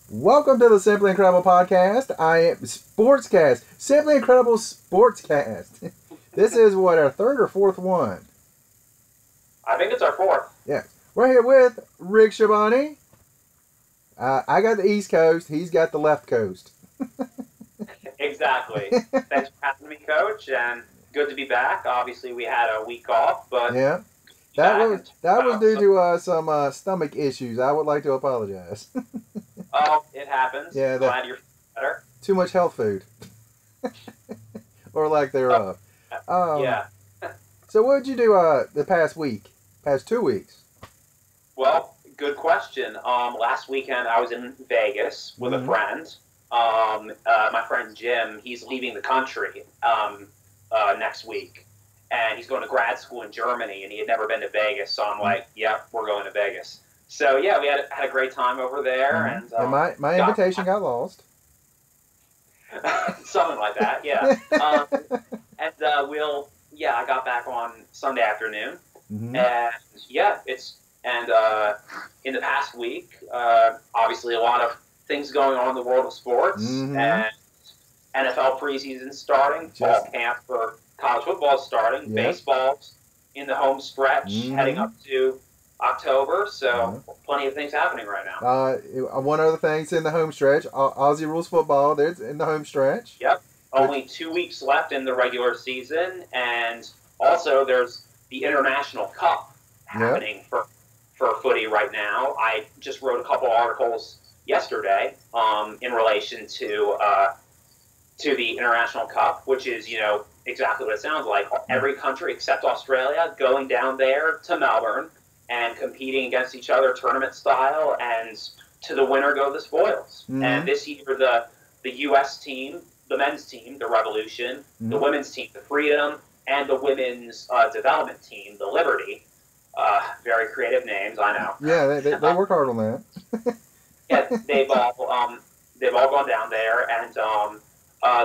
Welcome to the Simply Incredible podcast. I am Sportscast. Simply Incredible Sportscast. This is what, our third or fourth one? I think it's our fourth. Yeah. We're here with Rick Shabani. I got the East Coast. He's got the left coast. Exactly. Thanks for having me, Coach, and good to be back. Obviously, we had a week off, but Yeah. That was due to some stomach issues. I would like to apologize. Oh, it happens. Yeah, Glad you're better. Too much health food. Or lack thereof. Yeah. So what did you do the past 2 weeks? Well, good question. Last weekend I was in Vegas with a friend. My friend Jim, he's leaving the country next week, and he's going to grad school in Germany, and he had never been to Vegas. So I'm like, "Yep, we're going to Vegas." So yeah, we had a great time over there, and my invitation got lost. Something like that, yeah. I got back on Sunday afternoon, and yeah, in the past week, obviously a lot of things going on in the world of sports, and NFL preseason starting, fall camp for college football starting, baseball's in the home stretch, heading up to October, so plenty of things happening right now. One other thing's in the home stretch. Aussie rules football. There's in the home stretch. Yep. Only 2 weeks left in the regular season, and also there's the International Cup happening for footy right now. I just wrote a couple articles yesterday in relation to the International Cup, which is exactly what it sounds like. Every country except Australia going down there to Melbourne and competing against each other tournament style, and to the winner go the spoils. And this year the U.S. team, the men's team, the Revolution, the women's team, the Freedom, and the women's development team, the Liberty. Very creative names, I know. Yeah, they work hard on that. Yeah, they've all gone down there, and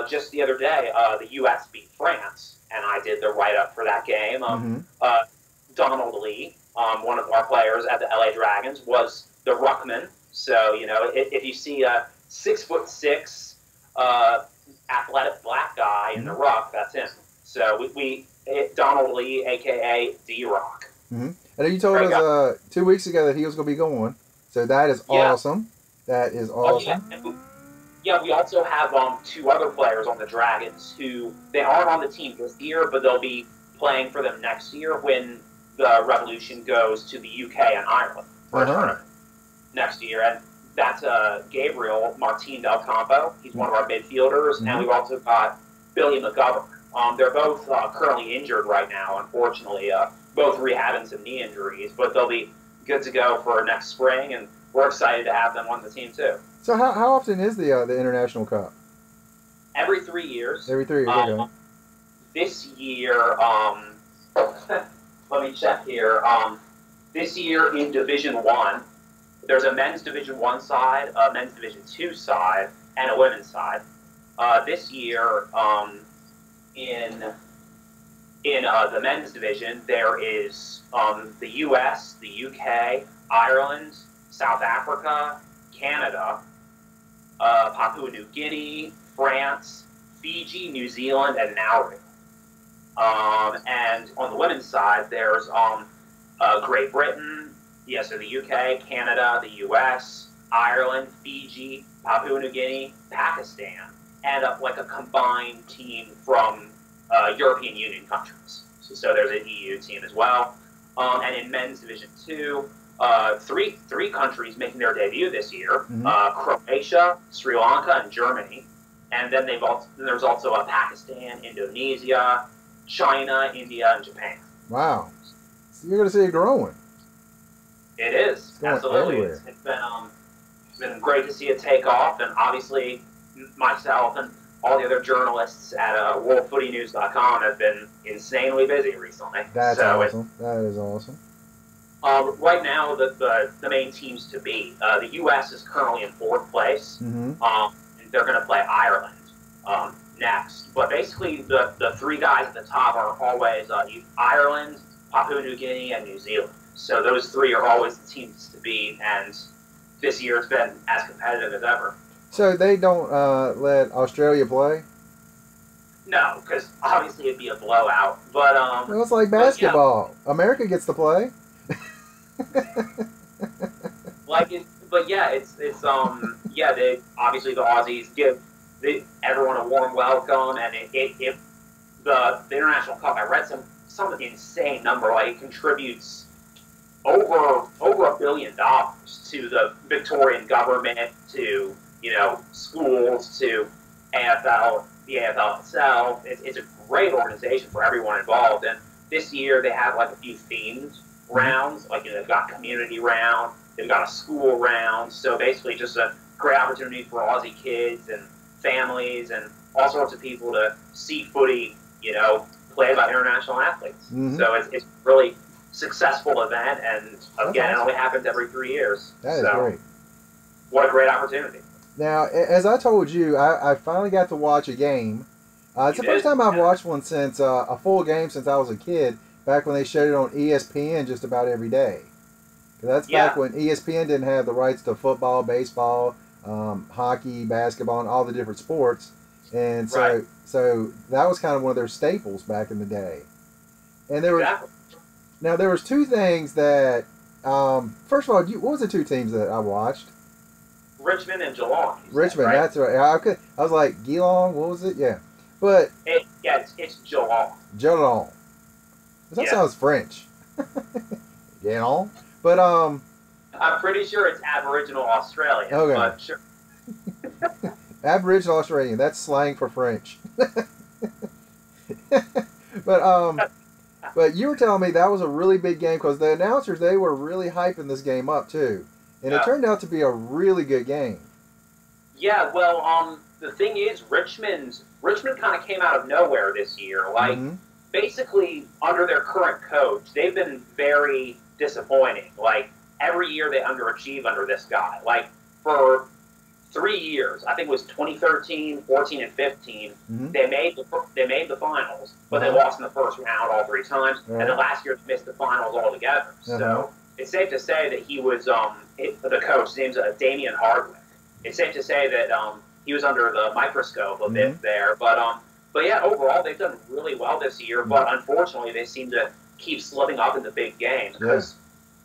just the other day, the U.S. beat France, and I did the write-up for that game. Donald Lee, one of our players at the LA Dragons, was the ruckman. So if you see a 6'6" athletic black guy in the ruck, that's him. So we Donald Lee, aka D-Rock. And you told us 2 weeks ago that he was going to be going. So that is awesome. That is awesome. We also have two other players on the Dragons who they aren't on the team this year, but they'll be playing for them next year when the Revolution goes to the UK and Ireland for a tournament next year. And that's Gabriel Martin Del Campo. He's one of our midfielders. And we've also got Billy McGovern. They're both currently injured right now, unfortunately. Both rehabbing some knee injuries, but they'll be good to go for next spring, and we're excited to have them on the team too. So how often is the International Cup? Every 3 years. Every 3 years, okay. This year, let me check here. This year in Division 1, there's a men's Division 1 side, a men's Division 2 side, and a women's side. This year, in the men's division, there is the U.S., the UK, Ireland, South Africa, Canada, Papua New Guinea, France, Fiji, New Zealand, and Nauru. And on the women's side, there's Great Britain, the UK, Canada, the U.S., Ireland, Fiji, Papua New Guinea, Pakistan, and a combined team from European Union countries. So there's an EU team as well. And in men's Division 2, three countries making their debut this year: Croatia, Sri Lanka, and Germany. And then there's also Pakistan, Indonesia, China, India, and Japan. Wow. So you're going to see it growing. It is. Absolutely. It's been great to see it take off, and obviously myself and all the other journalists at worldfootynews.com have been insanely busy recently. That's awesome. That is awesome. Right now, the main teams to beat, the U.S. is currently in 4th place, and they're going to play Ireland next. But basically, the three guys at the top are always Ireland, Papua New Guinea, and New Zealand. So those three are always the teams to beat, and this year it's been as competitive as ever. So they don't let Australia play? No, because obviously it'd be a blowout. But Well, it's like basketball. Yeah. America gets to play. But yeah, it's yeah. They obviously the Aussies give everyone a warm welcome, and it the International Cup. I read some insane number. Like it contributes over $1 billion to the Victorian government, to schools, to AFL, the AFL itself. It's a great organization for everyone involved. And this year they have like a few themed rounds. Like they've got community round, they've got a school round. So basically, just a great opportunity for Aussie kids and families and all sorts of people to see footy, played by international athletes. Mm-hmm. So it's really successful event, and again, it only happens every 3 years. That is great. What a great opportunity. Now, as I told you, I finally got to watch a game. It's the first time I've watched one since a full game since I was a kid, back when they showed it on ESPN just about every day. That's back when ESPN didn't have the rights to football, baseball, hockey, basketball, and all the different sports. And so that was kind of one of their staples back in the day. And there was now there was two things that first of all, what was the two teams that I watched? Richmond and Geelong. Richmond, right? That's right. I was like Geelong. What was it? Yeah, but it's Geelong. Geelong. That sounds French. Geelong, but I'm pretty sure it's Aboriginal Australian. Okay. But sure. Aboriginal Australian. That's slang for French. But you were telling me that was a really big game because the announcers, they were really hyping this game up too. And it turned out to be a really good game. Yeah, well, the thing is, Richmond kind of came out of nowhere this year. Like, basically, under their current coach, they've been very disappointing. Like, every year they underachieve under this guy. Like, for 3 years, I think it was 2013, 14, and 15, they made the finals, but they lost in the first round all 3 times. And then last year they missed the finals altogether. So it's safe to say that he was the coach. His name's Damien Hardwick. It's safe to say that he was under the microscope a bit there. But yeah, overall they've done really well this year. But unfortunately, they seem to keep slipping up in the big games because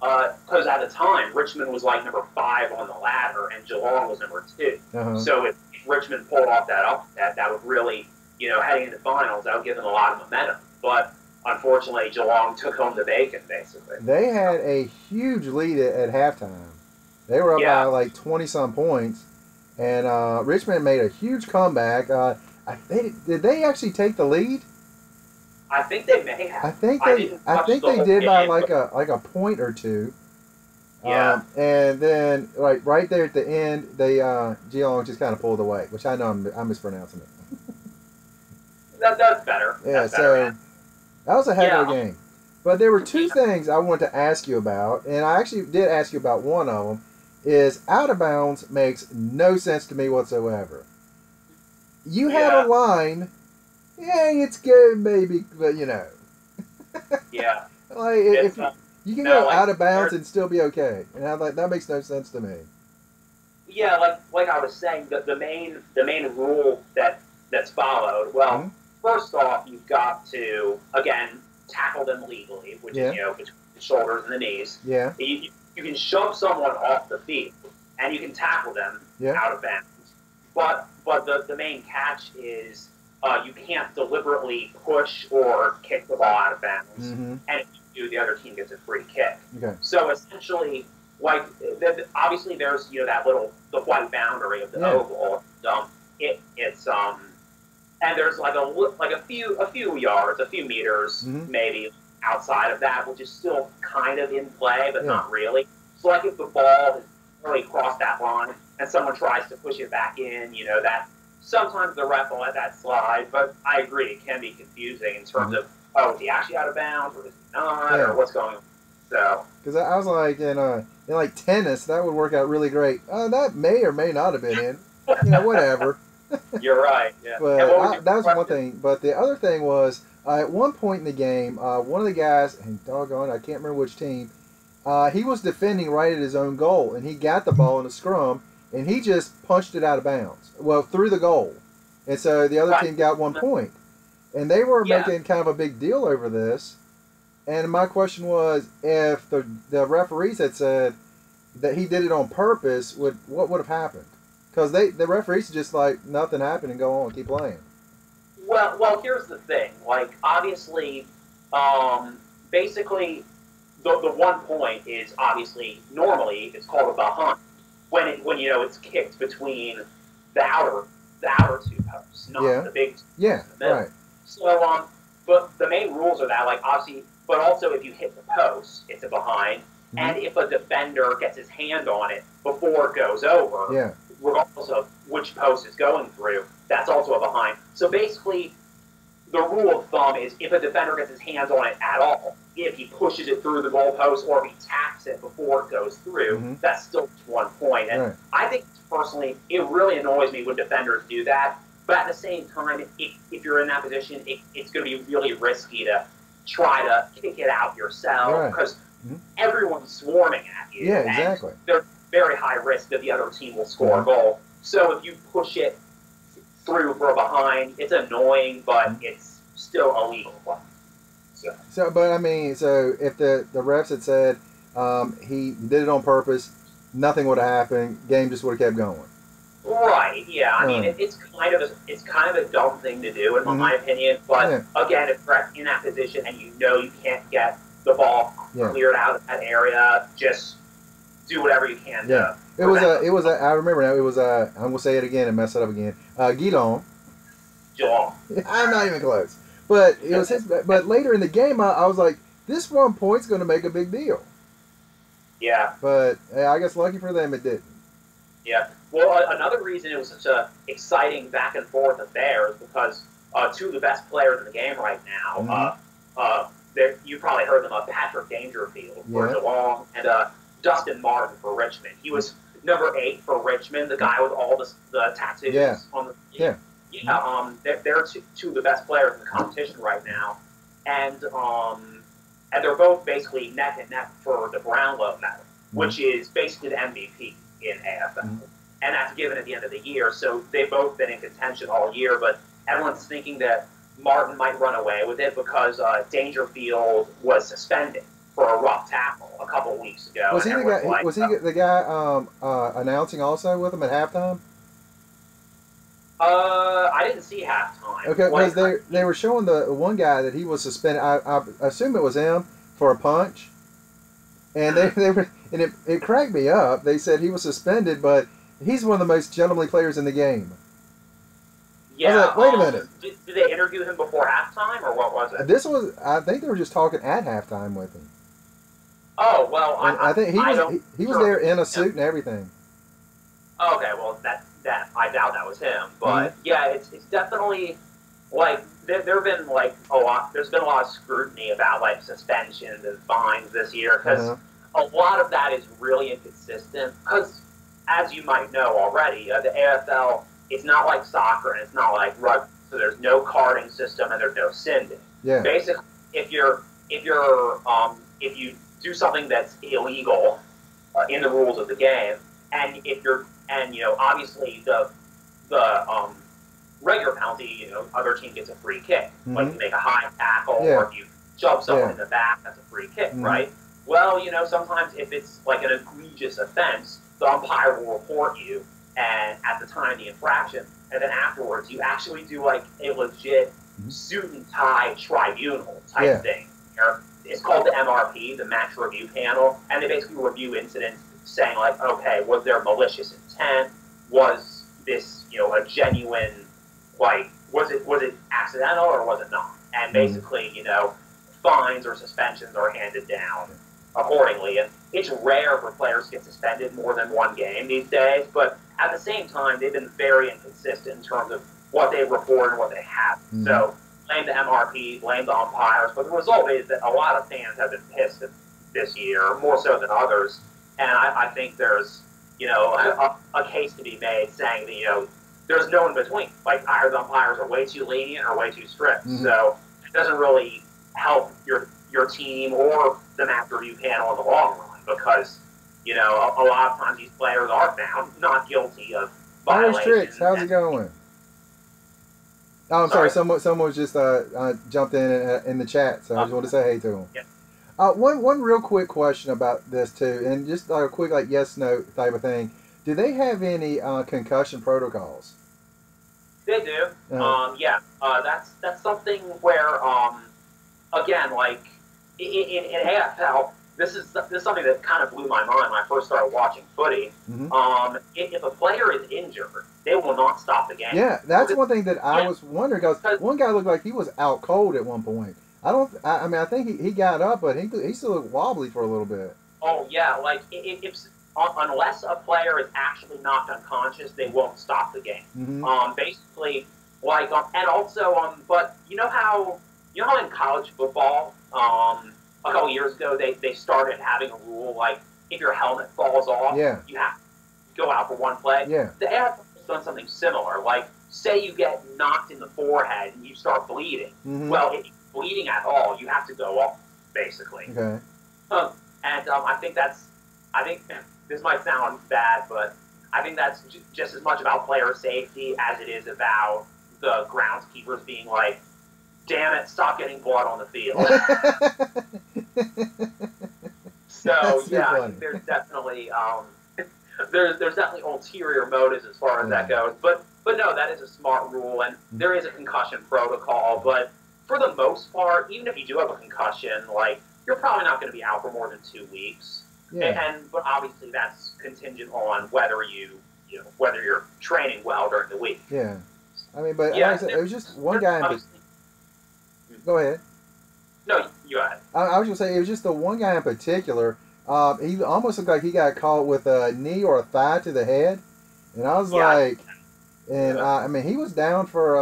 at the time Richmond was like number 5 on the ladder and Geelong was number 2. So if Richmond pulled off that upset, that would really, heading into finals, that would give them a lot of momentum. But unfortunately, Geelong took home the bacon, basically. They had a huge lead at halftime. They were up by like 20-some points, and Richmond made a huge comeback. Did they actually take the lead? I think they may have. I think they did by like a point or two. Yeah. And then right there at the end, they Geelong just kind of pulled away, which I know I'm mispronouncing it. That's better. Yeah. That's better, that was a heck of a game. But there were two things I wanted to ask you about, and I actually did ask you about one of them. Is out of bounds makes no sense to me whatsoever. You had a line. Yeah, it's good, maybe, but Yeah. Like if you can go out of bounds and still be okay, and that makes no sense to me. Yeah, like I was saying, the main rule that's followed. Well, first off, you've got to again tackle them legally, which is between the shoulders and the knees. Yeah. You can shove someone off the field, and you can tackle them out of bounds. But the main catch is you can't deliberately push or kick the ball out of bounds. And if you do, the other team gets a free kick. Okay. So essentially, obviously there's the white boundary of the oval. And there's a few yards, a few meters maybe outside of that, which is still kind of in play, but not really. So if the ball has really crossed that line and someone tries to push it back in, that sometimes the ref will let that slide. But I agree, it can be confusing in terms of, is he actually out of bounds or is he not, or what's going on? So because I was like in tennis, that would work out really great. That may or may not have been in. Whatever. You're right. Yeah. But that was one thing. But the other thing was, at one point in the game, one of the guys, and doggone, I can't remember which team, he was defending right at his own goal, and he got the ball in a scrum, and he just punched it out of bounds. Well, through the goal. And so the other Right. team got 1 point. And they were Yeah. making kind of a big deal over this. And my question was, if the referees had said that he did it on purpose, what would have happened? Because the referees just like, nothing happened and go on, keep playing. Well, here's the thing. Like, obviously, basically, the 1 point is obviously, normally, it's called a behind. When it's kicked between the outer 2 posts, not the big 2 yeah, in the middle. Right. So, but the main rules are that, like, obviously, but also if you hit the post, it's a behind. Mm-hmm. And if a defender gets his hand on it before it goes over, regardless of which post it's going through, that's also a behind. So basically, the rule of thumb is if a defender gets his hands on it at all, if he pushes it through the goalpost or if he taps it before it goes through, that's still 1 point. And I think, personally, it really annoys me when defenders do that. But at the same time, if you're in that position, it's going to be really risky to try to kick it out yourself because everyone's swarming at you. Yeah, exactly. And there's very high risk that the other team will score a goal. So if you push it through for a behind, it's annoying, but it's still illegal. But I mean, so if the refs had said he did it on purpose, nothing would have happened. Game just would have kept going. Right. Yeah. I mean, it's kind of a dumb thing to do, in my opinion. But again, if you're in that position and you can't get the ball cleared out of that area, just do whatever you can. Yeah. It was I remember now. It was I'm gonna say it again and mess it up again. Guillaume. I'm not even close. But it was his. But later in the game, I was like, this 1 point's going to make a big deal. Yeah. But I guess lucky for them, it didn't. Yeah. Well, another reason it was such a exciting back and forth affair is because 2 of the best players in the game right now, you probably heard them, Patrick Dangerfield for Geelong and Dustin Martin for Richmond. He was number 8 for Richmond, the guy with all the tattoos on the team. Yeah. Yeah, they're 2 of the best players in the competition right now, and they're both basically neck and neck for the Brownlow medal, which is basically the MVP in AFL, and that's given at the end of the year. So they've both been in contention all year, but everyone's thinking that Martin might run away with it because Dangerfield was suspended for a rough tackle a couple of weeks ago. Was he the guy? Was he the guy announcing also with him at halftime? I didn't see halftime. Okay, because they were showing the one guy that he was suspended. I assume it was him for a punch, and they were, and it cracked me up. They said he was suspended, but he's one of the most gentlemanly players in the game. Yeah. I was like, wait a minute. Did they interview him before halftime, or what was it? I think they were just talking at halftime with him. Oh well, I think he was there in a suit and everything. Okay, well that I doubt that was him, but yeah, it's definitely like there've been like there's been a lot of scrutiny about like suspensions and fines this year because a lot of that is really inconsistent. Because as you might know already, the AFL is not like soccer and it's not like rugby, so there's no carding system and there's no sending. Yeah. Basically, if you do something that's illegal in the rules of the game, and obviously the regular penalty, other team gets a free kick. Like you make a high tackle or if you shove someone in the back, that's a free kick, right? Well, sometimes if it's like an egregious offense, the umpire will report you, and at the time of the infraction, and then afterwards you actually do like a legit suit and tie tribunal type thing. It's called the MRP, the Match Review Panel, and they basically review incidents saying like, okay, was there malicious intent? Was this, a genuine, like, was it accidental or was it not? And basically, fines or suspensions are handed down accordingly. And it's rare for players to get suspended more than 1 game these days, but at the same time, they've been very inconsistent in terms of what they report and what they have. So blame the MRP, blame the umpires, but the result is that a lot of fans have been pissed this year, more so than others. And I think there's, a case to be made saying that, there's no in between. Like, either the umpires are way too lenient or way too strict. So it doesn't really help your team or the match review panel in the long run. because, you know, a lot of times these players are found not guilty of violations. Tricks, how's it going? Oh, I'm sorry. Someone was just jumped in the chat, so I just wanted to say hey to him. Yeah. One real quick question about this too, and just a quick like yes no type of thing. Do they have any concussion protocols? They do. Yeah. That's something where again, like in AFL, this is something that kind of blew my mind when I first started watching footy. Mm-hmm. If a player is injured, they will not stop the game. Yeah, that's one thing that I was wondering, because one guy looked like he was out cold at one point. I mean, I think he got up, but he still looked wobbly for a little bit. Oh yeah, like unless a player is actually knocked unconscious, they won't stop the game. Mm-hmm. Basically, like and also but you know how in college football, a couple years ago they started having a rule like if your helmet falls off, you have to go out for one play. Yeah. The AFL has done something similar. Like say you get knocked in the forehead and you start bleeding. Mm-hmm. Well, if you're bleeding at all, you have to go off basically. Okay. And I think this might sound bad, but I think that's just as much about player safety as it is about the groundskeepers being like, damn it, stop getting blood on the field. So yeah, there's definitely there's definitely ulterior motives as far as that goes. But no, that is a smart rule, and there is a concussion protocol. But for the most part, even if you do have a concussion, like you're probably not going to be out for more than 2 weeks. Yeah. But obviously that's contingent on whether whether you're training well during the week. Yeah. I mean, but like I said, it was just one guy. Go ahead. No, you go ahead. I was going to say, it was just the one guy in particular. He almost looked like he got caught with a knee or a thigh to the head. And I was like, I mean, he was down for,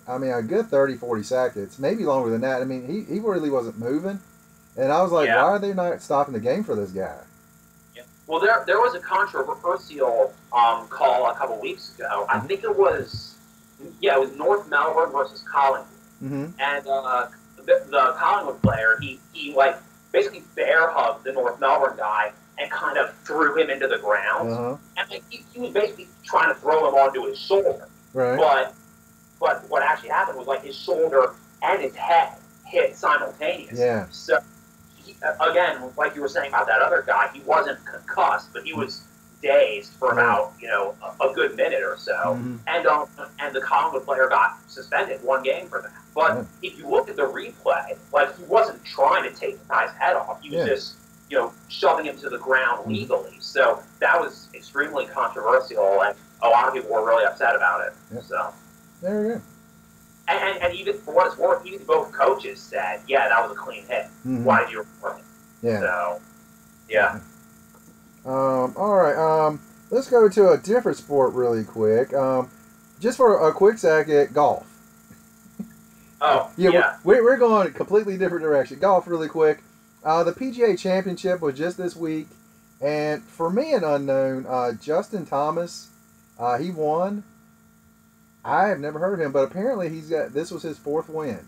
a good 30, 40 seconds, maybe longer than that. I mean, he really wasn't moving. And I was like, why are they not stopping the game for this guy? Yeah. Well, there was a controversial call a couple weeks ago. I think it was North Melbourne versus Collingwood. Mm-hmm. And the Collingwood player, he like basically bear hugged the North Melbourne guy and kind of threw him into the ground. Uh-huh. And like he was basically trying to throw him onto his shoulder. Right. But what actually happened was like his shoulder and his head hit simultaneously. Yeah. So again, like you were saying about that other guy, he wasn't concussed, but he was dazed for about a good minute or so. Mm-hmm. And the Collingwood player got suspended 1 game for that. But if you look at the replay, like he wasn't trying to take the guy's head off. He was just shoving him to the ground legally. So that was extremely controversial, and a lot of people were really upset about it. Yeah. So there we go. And even for what it's worth, even both coaches said, "Yeah, that was a clean hit. Mm-hmm. Why did you report it?" Yeah. So, yeah. All right. Let's go to a different sport really quick. Just for a quick second, golf. Oh, yeah. We're going a completely different direction. Golf, really quick. The PGA Championship was just this week, and for me, an unknown, Justin Thomas, he won. I have never heard of him, but apparently this was his 4th win.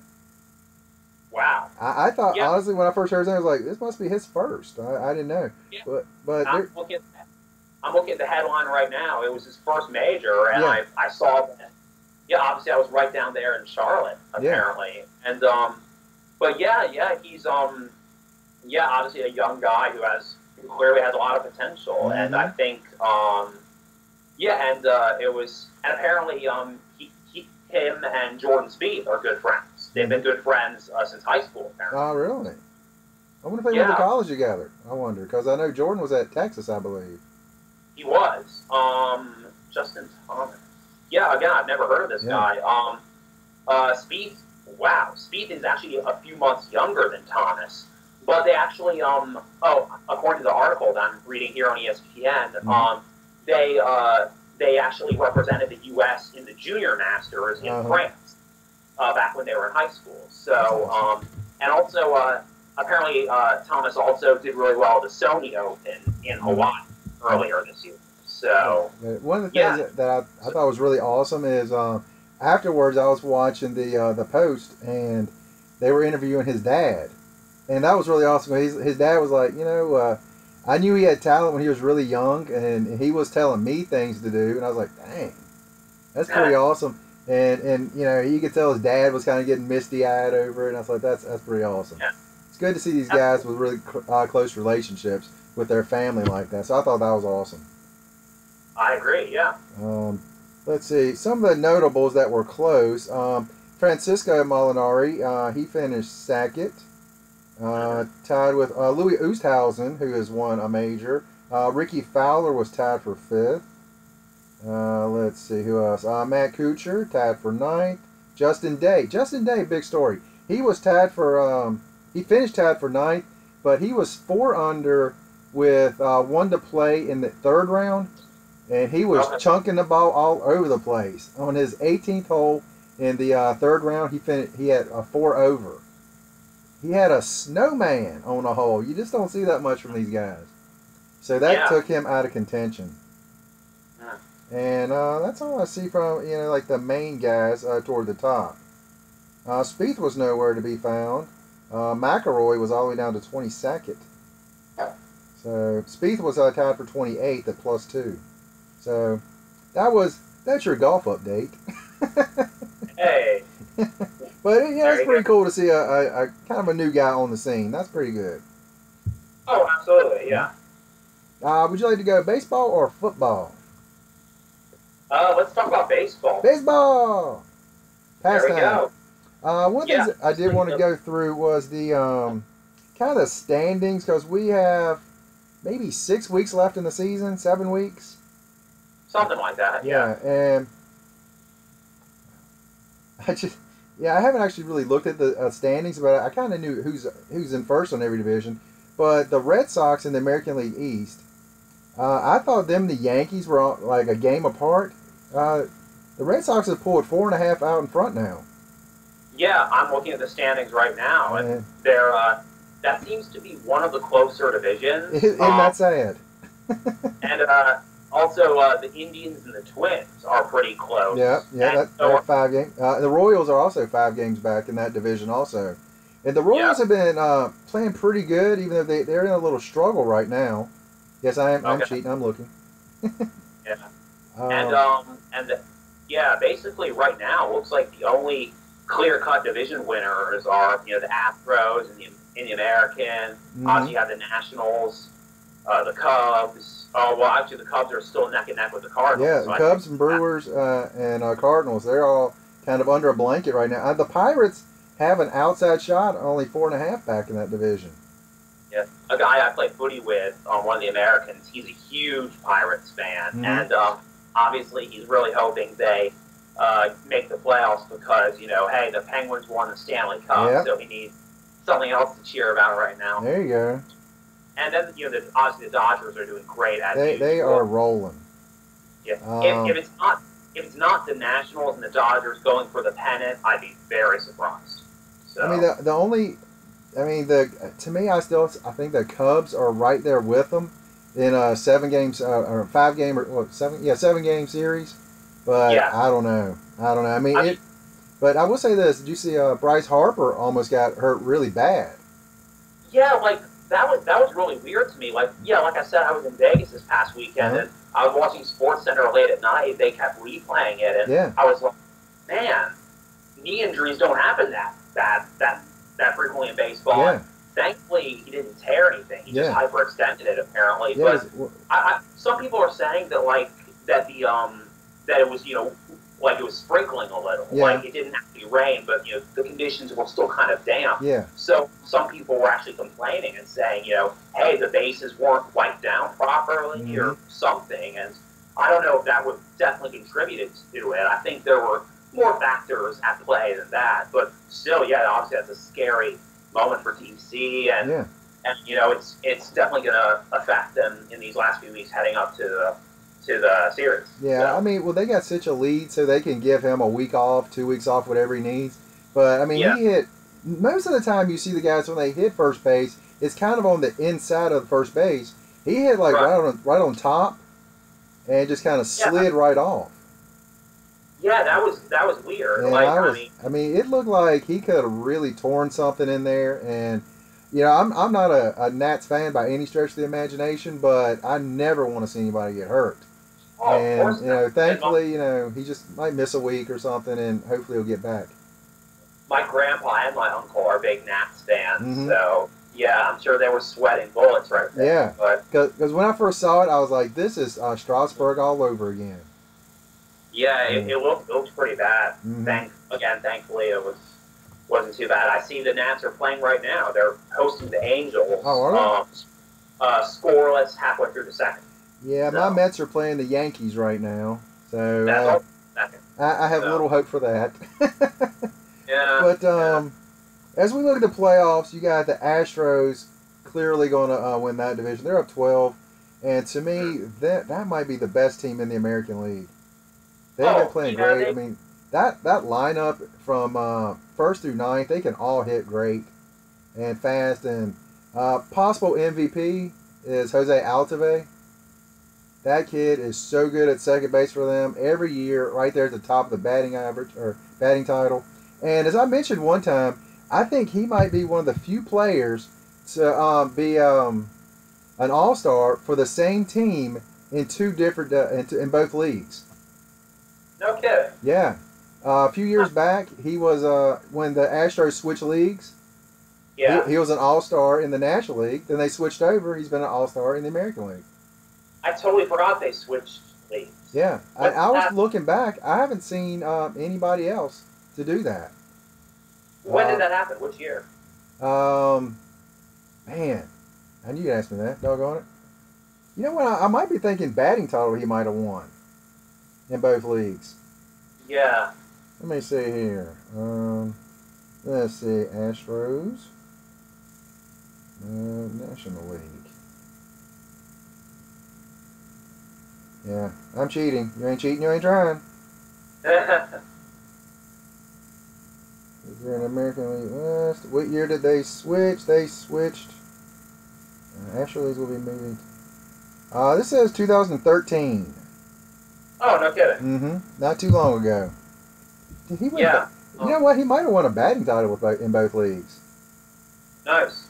Wow. I thought, honestly, when I first heard that, I was like, this must be his first. I didn't know. Yeah. But I'm looking at the headline right now. It was his first major, and I saw that. Yeah, obviously I was right down there in Charlotte, apparently. Yeah. And but he's obviously a young guy who clearly has a lot of potential. Mm-hmm. And I think and apparently him and Jordan Spieth are good friends. They've been good friends since high school, apparently. Oh, really? I wonder if they went to college together. I wonder, because I know Jordan was at Texas, I believe. He was. Justin Thomas. Yeah, again, I've never heard of this guy. Spieth, Spieth is actually a few months younger than Thomas. But they actually, according to the article that I'm reading here on ESPN, they actually represented the U.S. in the Junior Masters in France back when they were in high school. So, and also, apparently, Thomas also did really well at the Sony Open in Hawaii earlier this year. So, one of the things that I thought was really awesome is afterwards I was watching the Post, and they were interviewing his dad. And that was really awesome. His dad was like, I knew he had talent when he was really young, and he was telling me things to do, and I was like, dang, that's pretty awesome. And you know, you could tell his dad was kind of getting misty-eyed over it, and I was like, that's pretty awesome. Yeah. It's good to see these guys with really close relationships with their family like that. So I thought that was awesome. I agree, yeah. Let's see. Some of the notables that were close. Francisco Molinari, he finished second. Tied with Louis Oosthuizen, who has won a major. Ricky Fowler was tied for fifth. Let's see, who else? Matt Kuchar, tied for ninth. Justin Day, big story. He was tied for, he finished tied for ninth, but he was 4 under with 1 to play in the third round. And he was chunking the ball all over the place. On his 18th hole in the third round, he had a 4 over. He had a snowman on the hole. You just don't see that much from these guys. So that took him out of contention. And that's all I see from, you know, like the main guys toward the top. Spieth was nowhere to be found. McIlroy was all the way down to 22nd. So Spieth was tied for 28th at +2. So that's your golf update. Hey. But yeah, it's pretty cool to see a kind of a new guy on the scene. That's pretty good. Oh, absolutely, yeah. Would you like to go baseball or football? Let's talk about baseball. Baseball! There we go. One of the things I did want to go through was the kind of the standings, because we have maybe 6 weeks left in the season, 7 weeks. Something like that, yeah. And I haven't actually really looked at the standings, but I kind of knew who's in first on every division. But the Red Sox in the American League East, I thought the Yankees were like a game apart. The Red Sox have pulled 4.5 out in front now. Yeah, I'm looking at the standings right now, and they're that seems to be one of the closer divisions. Isn't that sad? And also, the Indians and the Twins are pretty close. Yeah, they're 5 games. The Royals are also 5 games back in that division also. And the Royals have been playing pretty good, even though they're in a little struggle right now. Yes, I'm cheating. I'm looking. Basically right now, it looks like the only clear-cut division winners are, you know, the Astros and the American. Obviously, you have the Nationals, the Cubs. Oh, well, actually, the Cubs are still neck and neck with the Cardinals. Yeah, the Cubs and Brewers and Cardinals, they're all kind of under a blanket right now. The Pirates have an outside shot, only 4.5 back in that division. Yeah, a guy I play footy with, one of the Americans, he's a huge Pirates fan, and obviously he's really hoping they make the playoffs because, you know, hey, the Penguins won the Stanley Cup, so he needs something else to cheer about right now. There you go. And then, you know, obviously the Dodgers are doing great as they are rolling. Yeah. If it's not the Nationals and the Dodgers going for the pennant, I'd be very surprised. So. I mean, to me, I think the Cubs are right there with them in 7 games or 5 game or 7 game series. But I don't know. I mean, but I will say this: did you see Bryce Harper almost got hurt really bad? Yeah, like. That was really weird to me. Like I said, I was in Vegas this past weekend, and I was watching SportsCenter late at night. They kept replaying it, and I was like, man, knee injuries don't happen that frequently in baseball. Yeah. Thankfully, he didn't tear anything. He just hyperextended it, apparently. Yeah, but some people are saying that that it was, you know, like it was sprinkling a little. Yeah. Like it didn't actually rain, but, you know, the conditions were still kind of damp. Yeah. So some people were actually complaining and saying, you know, hey, the bases weren't wiped down properly or something. And I don't know if that would definitely contribute to it. I think there were more factors at play than that. But still, obviously that's a scary moment for Team C. And you know, it's definitely going to affect them in these last few weeks heading up to the series. Yeah, so. I mean, well, they got such a lead, so they can give him a week off, 2 weeks off, whatever he needs. But, I mean, he hit, most of the time you see the guys when they hit first base, it's kind of on the inside of the first base. He hit, like, right on top and just kind of slid right off. Yeah, that was weird. And I mean, it looked like he could have really torn something in there. And I'm not a Nats fan by any stretch of the imagination, but I never want to see anybody get hurt. Oh, of And course not. thankfully, he just might miss a week or something, and hopefully he'll get back. My grandpa and my uncle are big Nats fans, Mm-hmm. so yeah, I'm sure they were sweating bullets right there. Yeah, but because when I first saw it, I was like, "This is Strasburg all over again." yeah, it looked pretty bad. Mm-hmm. Thankfully, wasn't too bad. I see the Nats are playing right now. They're hosting the Angels. Oh, are they? Scoreless halfway through the second. Yeah, so, my Mets are playing the Yankees right now, so that's all second. I have little hope for that. Yeah. But as we look at the playoffs, you got the Astros clearly going to win that division. They're up 12, and to me, that might be the best team in the American League. They've been playing great. I mean, that lineup from first through ninth, they can all hit great and fast. And possible MVP is Jose Altuve. That kid is so good at second base for them every year, right there at the top of the batting average or batting title. And as I mentioned one time, I think he might be one of the few players to be an all-star for the same team in two different in both leagues. No kidding. Yeah, a few years back, he was when the Astros switched leagues. Yeah, he was an all-star in the National League. Then they switched over. He's been an all-star in the American League. I totally forgot they switched leagues. Yeah, I was looking back. I haven't seen anybody else to do that. When did that happen? Which year? Man, I knew you'd ask me that. Doggone it. You know what? I might be thinking batting title he might have won in both leagues. Yeah. Let me see here. Let's see. Astros. National League. Yeah, I'm cheating. You ain't cheating, you ain't trying. Is there an American League West? What year did they switch? They switched. Astros will be moving. This says 2013. Oh, no kidding. Mm-hmm. Not too long ago. Did he win? Yeah. You know what? He might have won a batting title in both leagues. Nice.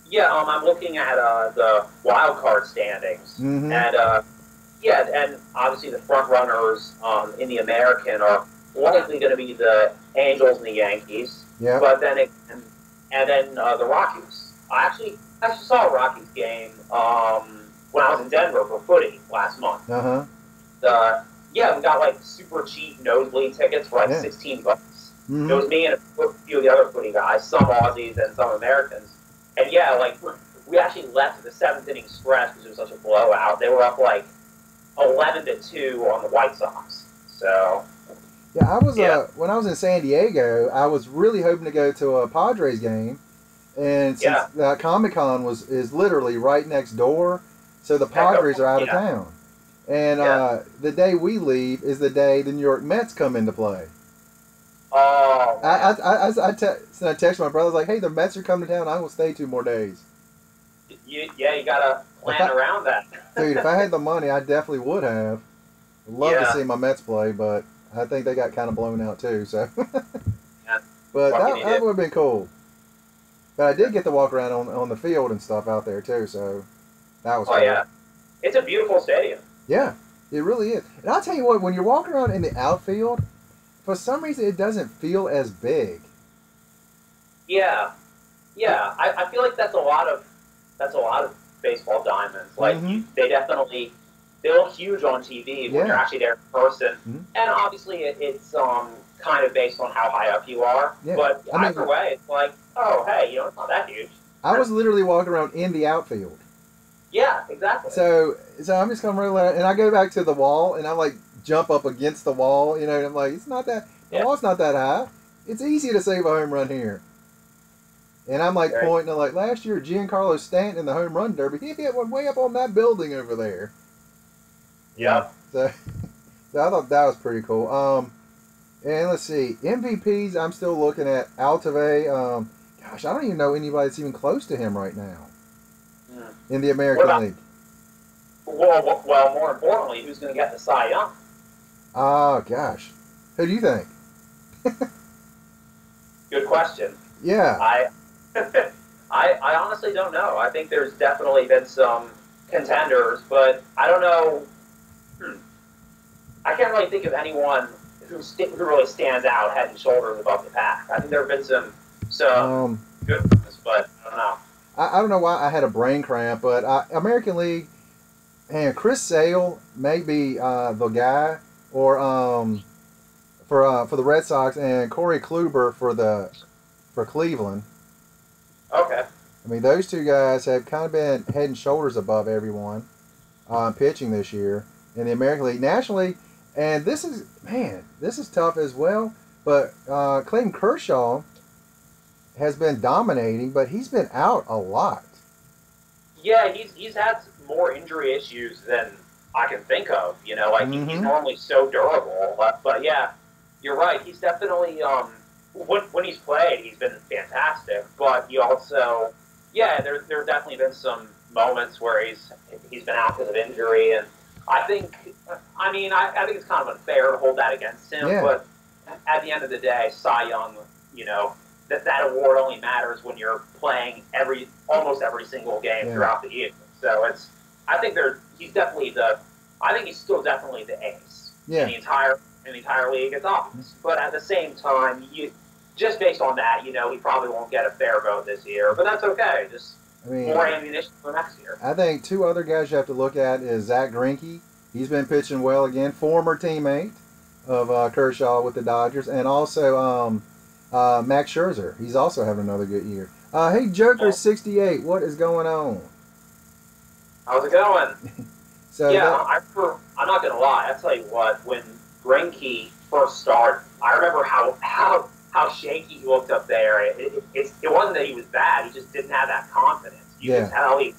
Yeah, I'm looking at the wild card standings, Mm-hmm. and and obviously the front runners in the American are likely going to be the Angels and the Yankees. Yeah. But then the Rockies. I actually saw a Rockies game when I was in Denver for footy last month. Uh-huh. We got like super cheap nosebleed tickets for like $16. Mm-hmm. It was me and a few of the other footy guys, some Aussies and some Americans. And yeah, like we actually left the seventh inning stretch because it was such a blowout. They were up like 11-2 on the White Sox. So yeah, I was when I was in San Diego, I was really hoping to go to a Padres game, and since Comic-Con is literally right next door, so the Padres are out of town. And the day we leave is the day the New York Mets come into play. Oh. I texted my brother, I was like, hey, the Mets are coming to town. I will stay 2 more days. You gotta plan around that. Dude, if I had the money, I definitely would have. I'd love to see my Mets play, but I think they got kind of blown out too. So, but that would have been cool. But I did get to walk around on the field and stuff out there too, so that was cool. Oh yeah, it's a beautiful stadium. Yeah, it really is. And I'll tell you what, when you're walking around in the outfield, for some reason it doesn't feel as big. Yeah. I feel like that's a lot of baseball diamonds. Like they look huge on TV when you're actually there in person. Mm-hmm. And obviously it's kind of based on how high up you are. Yeah. But either way, it's like, oh hey, it's not that huge. I was literally walking around in the outfield. Yeah, exactly. So I'm just coming around, and I go back to the wall, and I like jump up against the wall, and I'm like, it's not that the wall's not that high. It's easy to save a home run here. And I'm like pointing to like last year, Giancarlo Stanton in the home run derby, he hit one way up on that building over there. Yeah. So I thought that was pretty cool. And let's see, MVPs. I'm still looking at Altuve. Gosh, I don't even know anybody that's even close to him right now in the American League. Well, more importantly, who's going to get the Cy Young? Oh, gosh. Who do you think? Good question. Yeah. I honestly don't know. I think there's definitely been some contenders, but I don't know. I can't really think of anyone who really stands out head and shoulders above the pack. I think there have been some good ones, but I don't know. I don't know why I had a brain cramp, but American League, and Chris Sale may be the guy, or for the Red Sox, and Corey Kluber for Cleveland. Okay. I mean, those two guys have kind of been head and shoulders above everyone pitching this year in the American League. Nationally, and this is tough as well, but Clayton Kershaw has been dominating, but he's been out a lot. Yeah, he's had more injury issues than I can think of. You know, like he's normally so durable, but yeah, you're right. He's definitely when he's played, he's been fantastic. But he also, yeah, there have definitely been some moments where he's been out because of injury, and I think it's kind of unfair to hold that against him. Yeah. But at the end of the day, Cy Young, you know, that award only matters when you're playing almost every single game throughout the year. So I think he's still definitely the ace in the entire league. It's obvious, but at the same time, just based on that, you know, he probably won't get a fair vote this year, but that's okay. Just more ammunition for next year. I think two other guys you have to look at is Zach Greinke. He's been pitching well again, former teammate of Kershaw with the Dodgers, and also Max Scherzer. He's also having another good year. Hey, Joker68, what is going on? How's it going? So I'm not gonna lie. I tell you what, when Greinke first started, I remember how shaky he looked up there. It wasn't that he was bad; he just didn't have that confidence. You could tell he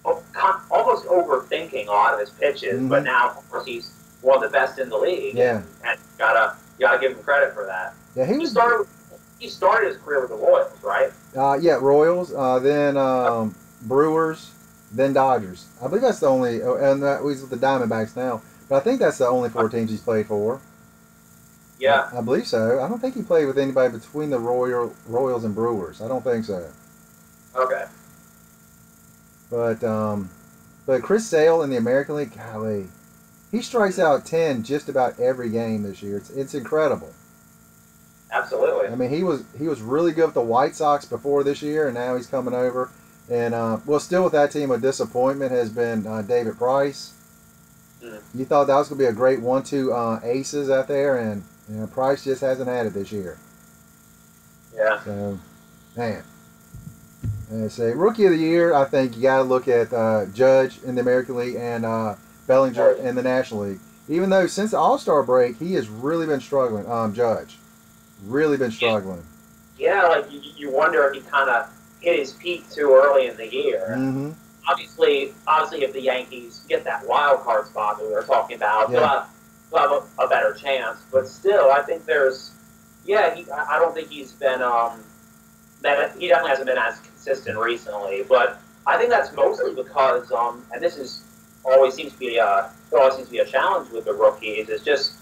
was almost overthinking a lot of his pitches. But now, of course, he's one of the best in the league. Yeah, and gotta give him credit for that. Yeah, he started his career with the Royals, right? Royals, then Brewers, then Dodgers. I believe that's the only, and he's with the Diamondbacks now. But I think that's the only four teams he's played for. Yeah, I believe so. I don't think he played with anybody between the Royals and Brewers. I don't think so. Okay. But Chris Sale in the American League, golly, he strikes out 10 just about every game this year. It's incredible. Absolutely. I mean, he was really good with the White Sox before this year, and now he's coming over. And still with that team, a disappointment has been David Price. You thought that was going to be a great 1-2 aces out there, and Price just hasn't had it this year. Yeah. So, man. And say Rookie of the Year, I think you got to look at Judge in the American League and Bellinger in the National League. Even though since the All-Star break, he has really been struggling. Judge, really been struggling. Yeah, like you wonder if he kind of hit his peak too early in the year. Mm-hmm. Obviously, if the Yankees get that wild card spot that we were talking about, they'll have a better chance. But still, I think I don't think he's been he definitely hasn't been as consistent recently. But I think that's mostly because and this is always seems to be a challenge with the rookies. It's just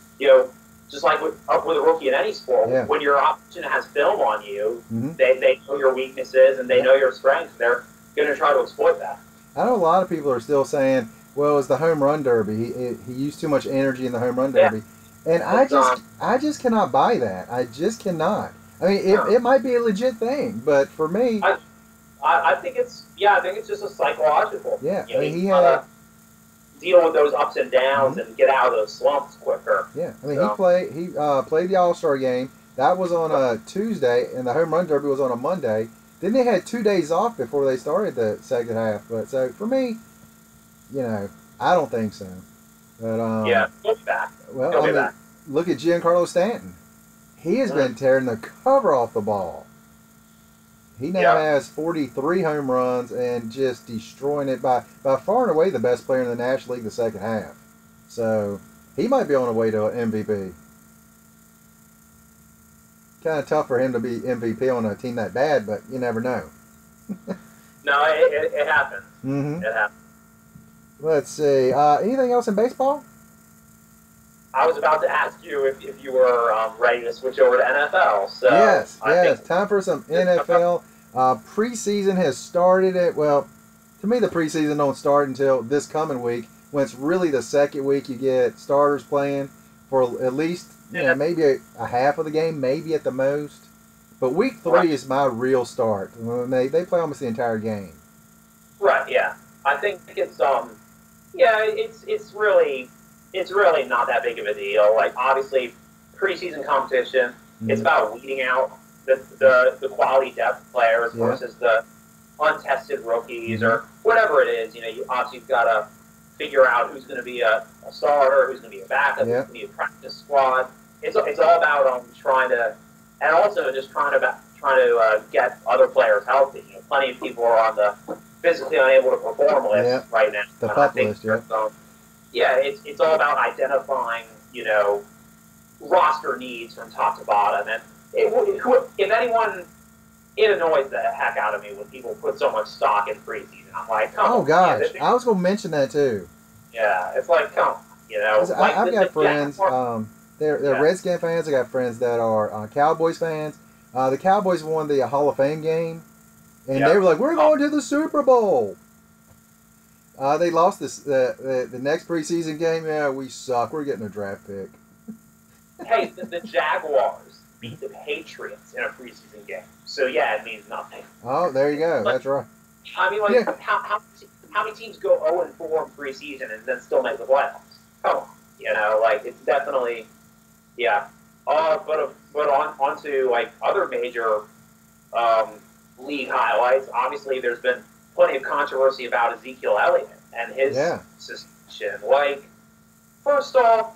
just like with a rookie in any sport, when your opposition has film on you, they know your weaknesses and they know your strengths. They're going to try to exploit that. I know a lot of people are still saying, well, it's the home run derby. He used too much energy in the home run derby. And I just cannot buy that. I just cannot. I mean, it might be a legit thing, but for me... I think it's just a psychological. Yeah, I mean, he had deal with those ups and downs and get out of those slumps quicker. Yeah, I mean, he played the All-Star game. That was on a Tuesday, and the home run derby was on a Monday. Then they had 2 days off before they started the second half. But so for me, I don't think so. But he'll be back. Well, he'll be back. Look at Giancarlo Stanton. He has been tearing the cover off the ball. He now has 43 home runs and just destroying it by far and away the best player in the National League the second half. So he might be on the way to an MVP. Kind of tough for him to be MVP on a team that bad, but you never know. No, it happens. Mm-hmm. It happens. Let's see. Anything else in baseball? I was about to ask you if you were ready to switch over to NFL. So yes. Time for some NFL. Preseason has started well, to me the preseason don't start until this coming week, when it's really the second week you get starters playing for at least maybe a half of the game, maybe at the most. But week 3 is my real start. When they play almost the entire game. Right, yeah. I think it's it's really not that big of a deal. Like, obviously, preseason competition, it's about weeding out the quality depth players versus the untested rookies or whatever it is. You obviously got to figure out who's going to be a starter, who's going to be a backup, who's going to be a practice squad. It's all about trying to, and also just trying to get other players healthy. Plenty of people are on the physically unable to perform list right now. The PUP list, it's all about identifying, roster needs from top to bottom. And if anyone, it annoys the heck out of me when people put so much stock in preseason. I'm like, come on. Oh, gosh. I was going to mention that, too. Yeah, it's like, come on, I've got friends, they're Redskin fans. I got friends that are Cowboys fans. The Cowboys won the Hall of Fame game, and they were like, we're going to the Super Bowl. They lost the next preseason game. Yeah, we suck. We're getting a draft pick. Hey, the Jaguars beat the Patriots in a preseason game. So, yeah, it means nothing. Oh, there you go. That's right. I mean, how many teams go 0-4 in preseason and then still make the playoffs? Come on. It's definitely, but on to, other major league highlights. Obviously, there's been plenty of controversy about Ezekiel Elliott and his suspension. First off,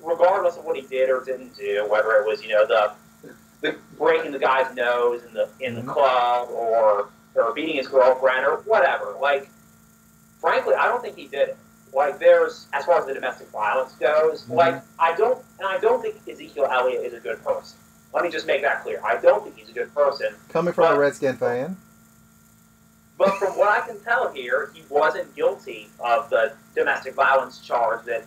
regardless of what he did or didn't do, whether it was, the breaking the guy's nose in the club or beating his girlfriend or whatever, frankly, I don't think he did it. There's, as far as the domestic violence goes, I don't think Ezekiel Elliott is a good person. Let me just make that clear. I don't think he's a good person. Coming from a Redskin fan. But from what I can tell here, he wasn't guilty of the domestic violence charge that.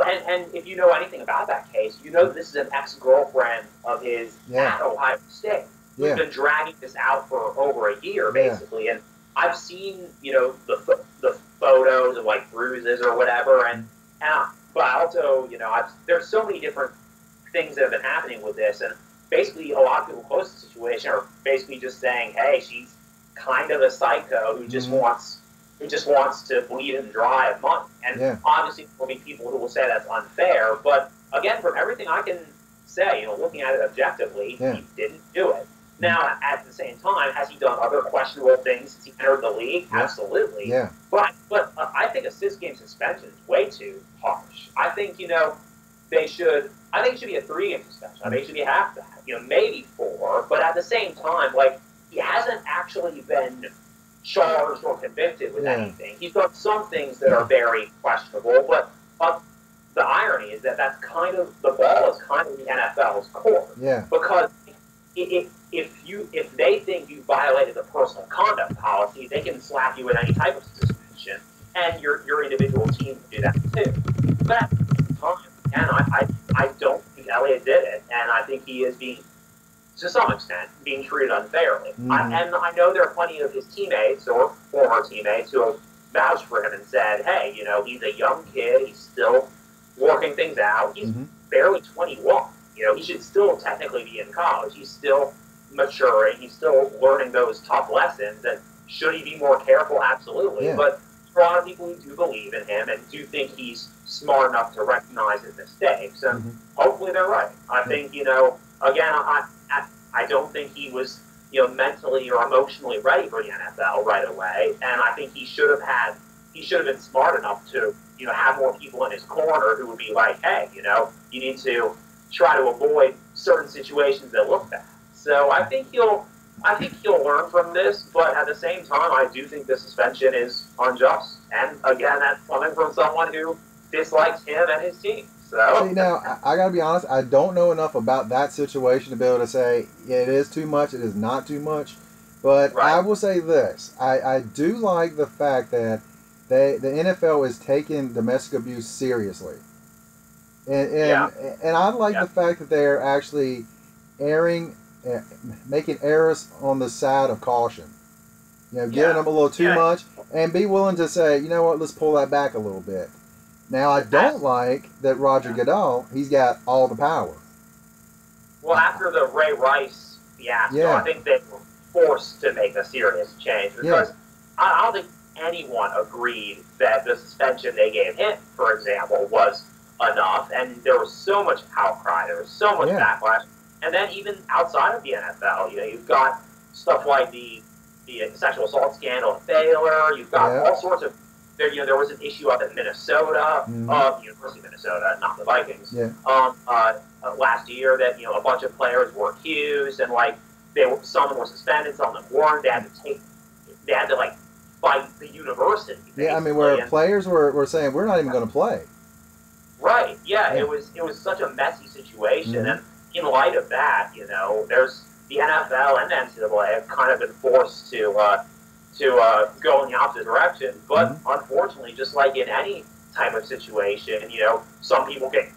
And if you know anything about that case, this is an ex-girlfriend of his at Ohio State who's been dragging this out for over a year, basically. And I've seen, the photos of bruises or whatever, but also, there's so many different things that have been happening with this, and basically a lot of people close to the situation are basically just saying, hey, she's kind of a psycho who just wants to bleed and dry of money. And obviously there will be people who will say that's unfair, but again, from everything I can say, looking at it objectively, he didn't do it. Now, at the same time, has he done other questionable things since he entered the league? Absolutely. Yeah. But I think a 6-game suspension is way too harsh. I think, it should be a 3-game suspension. I think it should be half that. Maybe 4. But at the same time, he hasn't actually been charged or convicted with anything. He's done some things that are very questionable, but the irony is that's kind of, the ball is kind of the NFL's court. Yeah. Because if they think you violated the personal conduct policy, they can slap you with any type of suspension, and your individual team can do that too. But at the same time, again, I don't think Elliott did it, and I think he is being, to some extent, being treated unfairly. And I know there are plenty of his teammates or former teammates who have vouched for him and said, hey, he's a young kid, he's still working things out, he's barely 21. He should still technically be in college. He's still maturing. He's still learning those tough lessons. And should he be more careful? Absolutely. Yeah. But there are a lot of people who do believe in him and do think he's smart enough to recognize his mistakes. And hopefully they're right. I think, again, I don't think he was, mentally or emotionally ready for the NFL right away. And I think he should have been smart enough to, have more people in his corner who would be like, hey, you need to try to avoid certain situations that look bad. So I think he'll learn from this, but at the same time, I do think the suspension is unjust. And again, that's coming from someone who dislikes him and his team. So see, now I gotta be honest, I don't know enough about that situation to be able to say it is too much, it is not too much. But I will say this: I do like the fact that the NFL is taking domestic abuse seriously. And I like the fact that they're actually airing making errors on the side of caution. Giving them a little too much, and be willing to say, you know what, let's pull that back a little bit. Now, I don't like that Roger Goodell, he's got all the power. Well, after the Ray Rice fiasco, I think they were forced to make a serious change because I don't think anyone agreed that the suspension they gave him, for example, was enough, and there was so much outcry, there was so much backlash, and then even outside of the NFL, you've got stuff like the sexual assault scandal in Baylor. You've got all sorts of there was an issue up in Minnesota, University of Minnesota, not the Vikings. Last year that a bunch of players were accused and some were suspended, some of them weren't. They had to fight the university. Yeah, I mean where players were saying we're not even going to play. Right. Yeah, it was such a messy situation, and in light of that, there's the NFL and the NCAA have kind of been forced to go in the opposite direction. But unfortunately, just like in any type of situation, some people get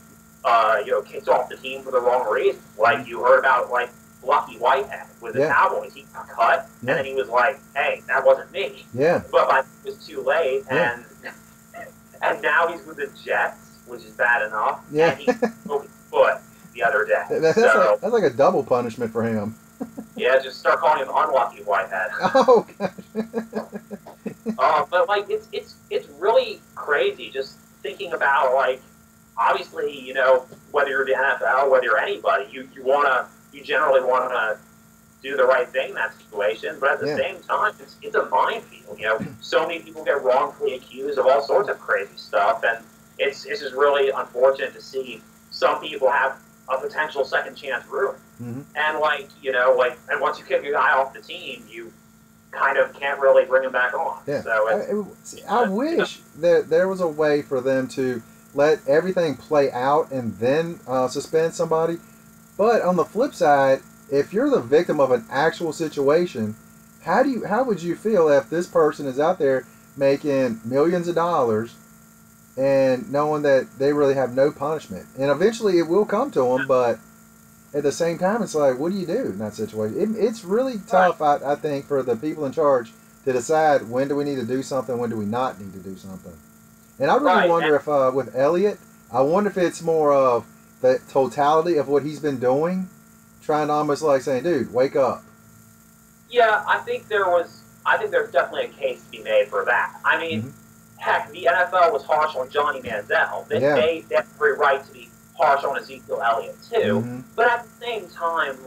kicked off the team for the wrong reason. Like you heard about Lucky Whitehead with the Cowboys. He got cut, and then he was like, "Hey, that wasn't me." Yeah. But it was too late, and now he's with the Jets, which is bad enough. Yeah. And he broke his foot the other day. That's like a double punishment for him. Yeah, just start calling him Unlucky Whitehead. Oh gosh. But it's really crazy just thinking about obviously whether you're the NFL, whether you're anybody, you generally wanna do the right thing in that situation, but at the same time it's a minefield. So many people get wrongfully accused of all sorts of crazy stuff, and it's just really unfortunate to see some people have a potential second chance ruined. And and once you kick a guy off the team, you kind of can't really bring him back on. Yeah. So I wish that there was a way for them to let everything play out and then suspend somebody. But on the flip side, if you're the victim of an actual situation, how would you feel if this person is out there making millions of dollars and knowing that they really have no punishment? And eventually it will come to them, but at the same time, it's like, what do you do in that situation? It's really tough, I think, for the people in charge to decide when do we need to do something, when do we not need to do something. And I really wonder if, with Elliott, I wonder if it's more of the totality of what he's been doing, trying to almost saying, dude, wake up. Yeah, I think there's definitely a case to be made for that. I mean, heck, the NFL was harsh on Johnny Manziel. They have every right to be harsh on Ezekiel Elliott too. But at the same time,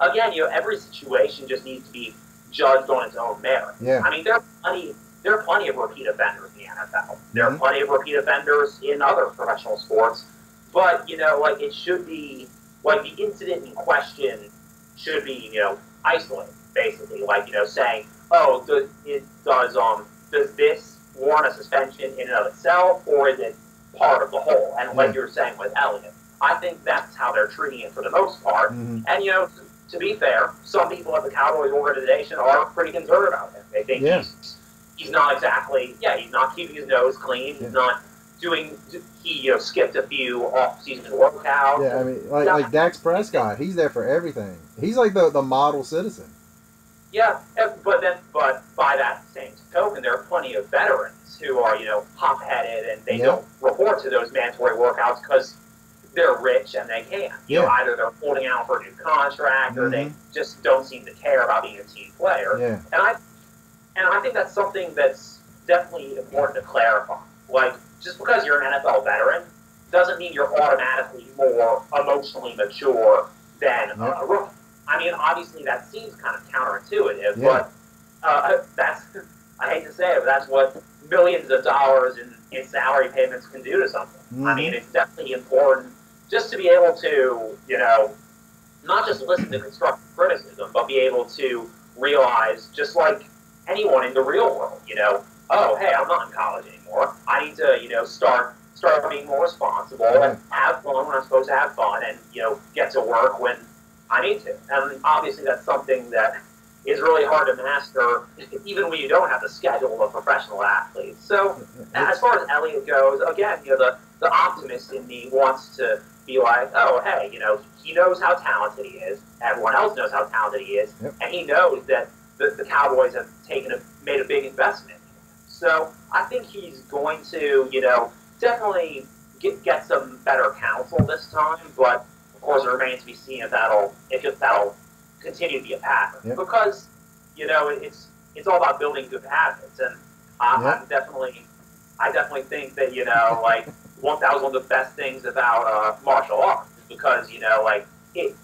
again, every situation just needs to be judged on its own merit. Yeah. I mean, there are plenty of repeat offenders in the NFL. There are plenty of repeat offenders in other professional sports. But it should be the incident in question should be isolated, basically. Saying, oh, does this warrant a suspension in and of itself, or is it part of the whole? And like you're saying with Elliott, I think that's how they're treating it for the most part. And to be fair, some people at the Cowboys organization are pretty concerned about him. They think he's not exactly he's not keeping his nose clean. He's not doing. He skipped a few off-season workouts. Yeah, I mean like Dax Prescott, he's there for everything. He's like the model citizen. Yeah, but by that same token, there are plenty of veterans who are, hot-headed and they don't report to those mandatory workouts because they're rich and they can. Either they're holding out for a new contract or they just don't seem to care about being a team player. Yeah. And I think that's something that's definitely important to clarify. Just because you're an NFL veteran doesn't mean you're automatically more emotionally mature than a rookie. I mean, obviously that seems kind of counterintuitive, but that's, I hate to say it, but that's what millions of dollars in salary payments can do to something. I mean, it's definitely important just to be able to, not just listen to constructive criticism, but be able to realize, just like anyone in the real world, oh, hey, I'm not in college anymore. I need to, start being more responsible and have fun when I'm supposed to have fun and, get to work when I need to. And obviously that's something that is really hard to master, even when you don't have the schedule of professional athletes. So as far as Elliott goes, again, the optimist in me wants to be like, oh, hey, he knows how talented he is. Everyone else knows how talented he is, and he knows that the Cowboys have made a big investment. So I think he's going to, definitely get some better counsel this time. But of course, it remains to be seen if that'll continue to be a pattern. Yep. Because it's all about building good habits, and I definitely think that that was one of the best things about martial arts, because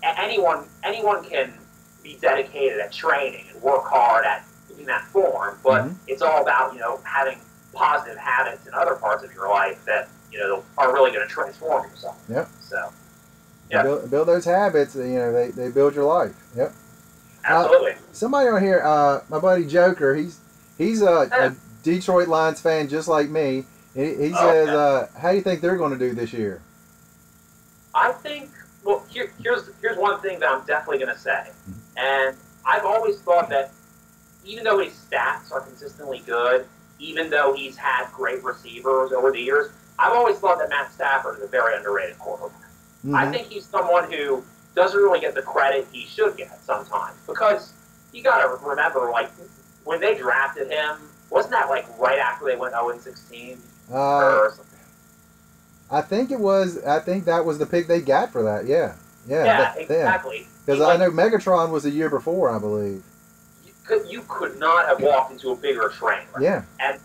anyone can be dedicated at training and work hard at in that form, but it's all about having positive habits in other parts of your life that are really going to transform yourself. Yep. So, yeah, build those habits. They build your life. Yep. Absolutely. Somebody on here, my buddy Joker. He's a Detroit Lions fan just like me. He says, "How do you think they're going to do this year?" I think. Well, here's one thing that I'm definitely going to say, and I've always thought that even though his stats are consistently good, even though he's had great receivers over the years, I've always thought that Matt Stafford is a very underrated quarterback. I think he's someone who doesn't really get the credit he should get sometimes, because you got to remember, when they drafted him, wasn't that right after they went 0-16 or something? I think it was. I think that was the pick they got for that. Yeah. Exactly. Because I know Megatron was the year before, I believe. You could not have walked into a bigger train. Right? Yeah. And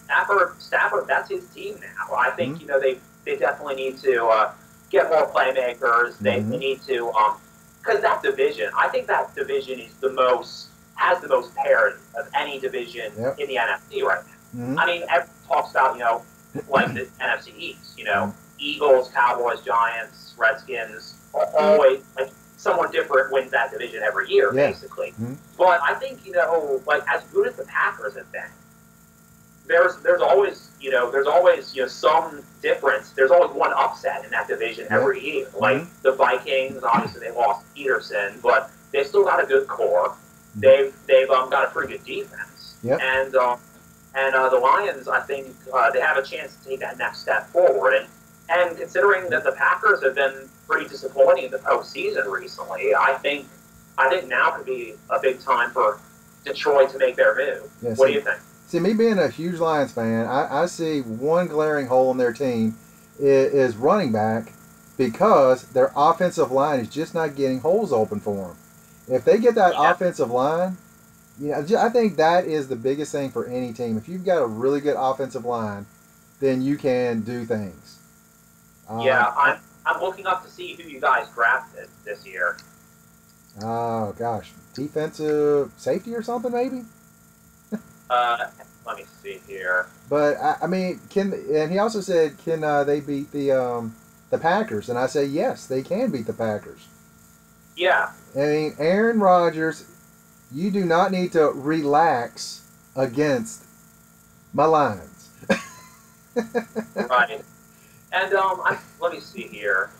Stafford, that's his team now. I think they definitely need to get more playmakers. They need to because that division. I think that division has the most parity of any division in the NFC right now. I mean, everyone talks about the NFC East. Eagles, Cowboys, Giants, Redskins. Always someone different wins that division every year, basically. But I think as good as the Packers have been, there's always some difference. There's always one upset in that division every year. The Vikings, obviously they lost Peterson, but they've still got a good core. They've got a pretty good defense, and the Lions, I think they have a chance to take that next step forward. And considering that the Packers have been pretty disappointing in the postseason recently, I think now could be a big time for Detroit to make their move. Yeah, what do you think? See, me being a huge Lions fan, I see one glaring hole in their team is running back, because their offensive line is just not getting holes open for them. If they get that offensive line, I think that is the biggest thing for any team. If you've got a really good offensive line, then you can do things. I'm looking up to see who you guys drafted this year. Oh gosh, defensive safety or something maybe. Let me see here. But I mean, and he also said, can they beat the Packers? And I say yes, they can beat the Packers. Yeah. I mean, Aaron Rodgers, you do not need to relax against my Lions. Right. And let me see here.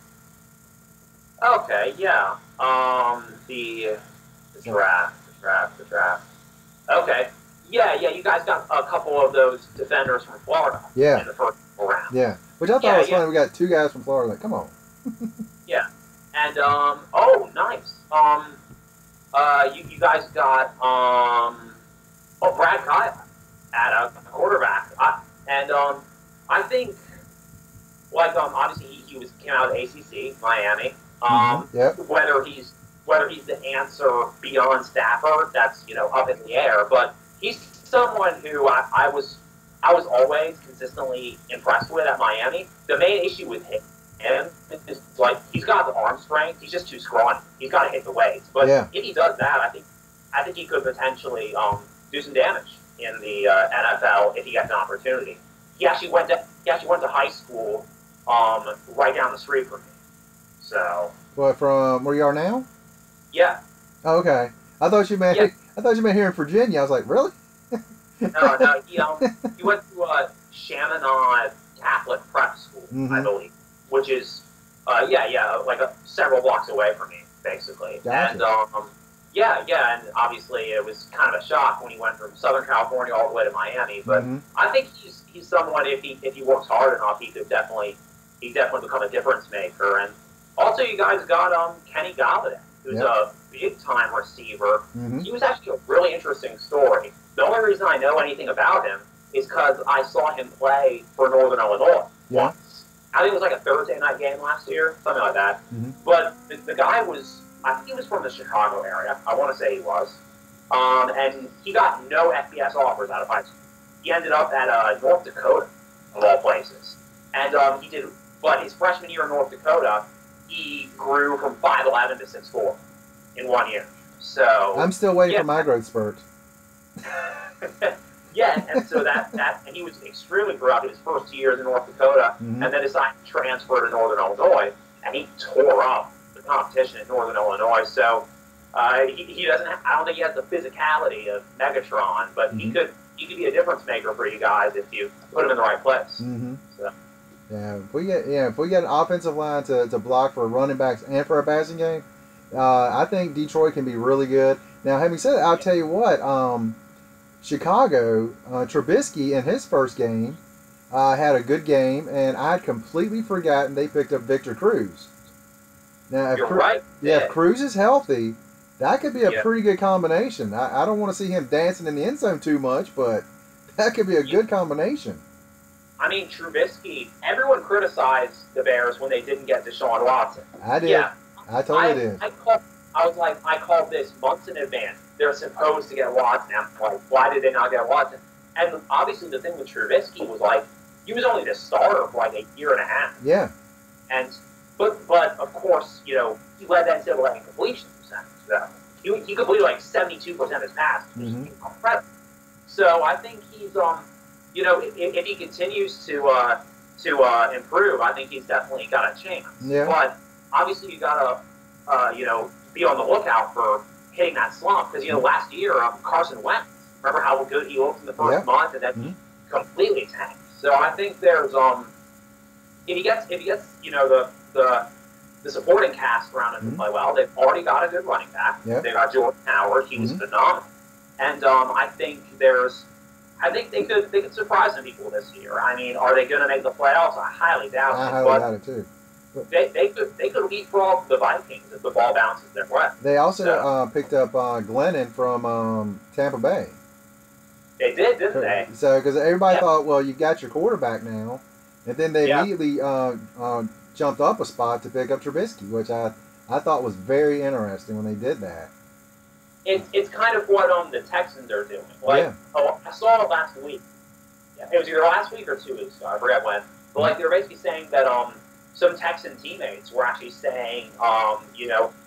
Okay, yeah. The draft. Okay. Yeah. You guys got a couple of those defenders from Florida. Yeah. In the first round. Yeah. Which I thought was funny. We got two guys from Florida. Come on. Yeah. And nice. You guys got Brad Kyle at a quarterback. I think. Obviously he came out of the ACC, Miami. Whether he's the answer beyond Stafford, that's up in the air. But he's someone who I was always consistently impressed with at Miami. The main issue with him is he's got the arm strength. He's just too scrawny. He's got to hit the weights. But if he does that, I think he could potentially do some damage in the NFL if he gets an opportunity. He actually went to high school right down the street from me. So. What, from where you are now? Yeah. Oh, okay. I thought you meant here in Virginia. I was like, really? No. He went to Chaminade Catholic Prep School, I believe, which is several blocks away from me, basically. Gotcha. And and obviously it was kind of a shock when he went from Southern California all the way to Miami. But I think he's someone, if he works hard enough, he definitely become a difference maker. And Also, you guys got Kenny Galladay, who's Yep. a big-time receiver. Mm-hmm. He was actually a really interesting story. The only reason I know anything about him is because I saw him play for Northern Illinois once. I think it was like a Thursday night game last year, something like that. Mm-hmm. But the guy was, I think he was from the Chicago area. I want to say he was. And he got no FBS offers out of high school. He ended up at North Dakota, of all places. And he did, but his freshman year in North Dakota, he grew from 5'11" to 6'4" in 1 year. So I'm still waiting for my growth spurt. Yeah, and so and he was extremely productive his first 2 years in North Dakota, Mm-hmm. and then decided to transfer to Northern Illinois, and he tore up the competition in Northern Illinois. So he doesn't. I don't think he has the physicality of Megatron, but Mm-hmm. he could be a difference maker for you guys if you put him in the right place. Mm-hmm. So. Yeah, if we get an offensive line to block for running backs and for a passing game, I think Detroit can be really good. Now, having said that, I'll tell you what, Chicago, Trubisky in his first game had a good game, and I'd completely forgotten they picked up Victor Cruz. Now, You're right. Yeah, if Cruz is healthy, that could be a Yeah. pretty good combination. I don't want to see him dancing in the end zone too much, but that could be a good combination. I mean, Trubisky, everyone criticized the Bears when they didn't get Deshaun Watson. I did. Yeah. I totally did. I called this months in advance. They're supposed to get Watson. I'm like, why did they not get Watson? And obviously the thing with Trubisky was like, he was only the starter for like a year and a half. Yeah. And but of course, he led that NCAA completion percentage. So he completed like 72% of his passes, which is incredible. So I think he's if he continues to improve, I think he's definitely got a chance. Yeah. But obviously you gotta be on the lookout for hitting that slump because last year Carson Wentz, remember how good he looked in the first month and then he completely tanked. So I think there's if he gets the supporting cast around him to play well, they've already got a good running back. Yep. They got Jordan Howard, he was phenomenal, and I think they could surprise some people this year. I mean, are they going to make the playoffs? I highly doubt it. I highly doubt it too. They could leapfrog the Vikings if the ball bounces their way. They also picked up Glennon from Tampa Bay. They did, didn't they? So, because everybody thought, well, you got your quarterback now, and then they immediately jumped up a spot to pick up Trubisky, which I thought was very interesting when they did that. It's kind of what the Texans are doing. I saw it last week. Yeah, it was either last week or 2 weeks ago. I forget when. But they were basically saying that some Texan teammates were actually saying,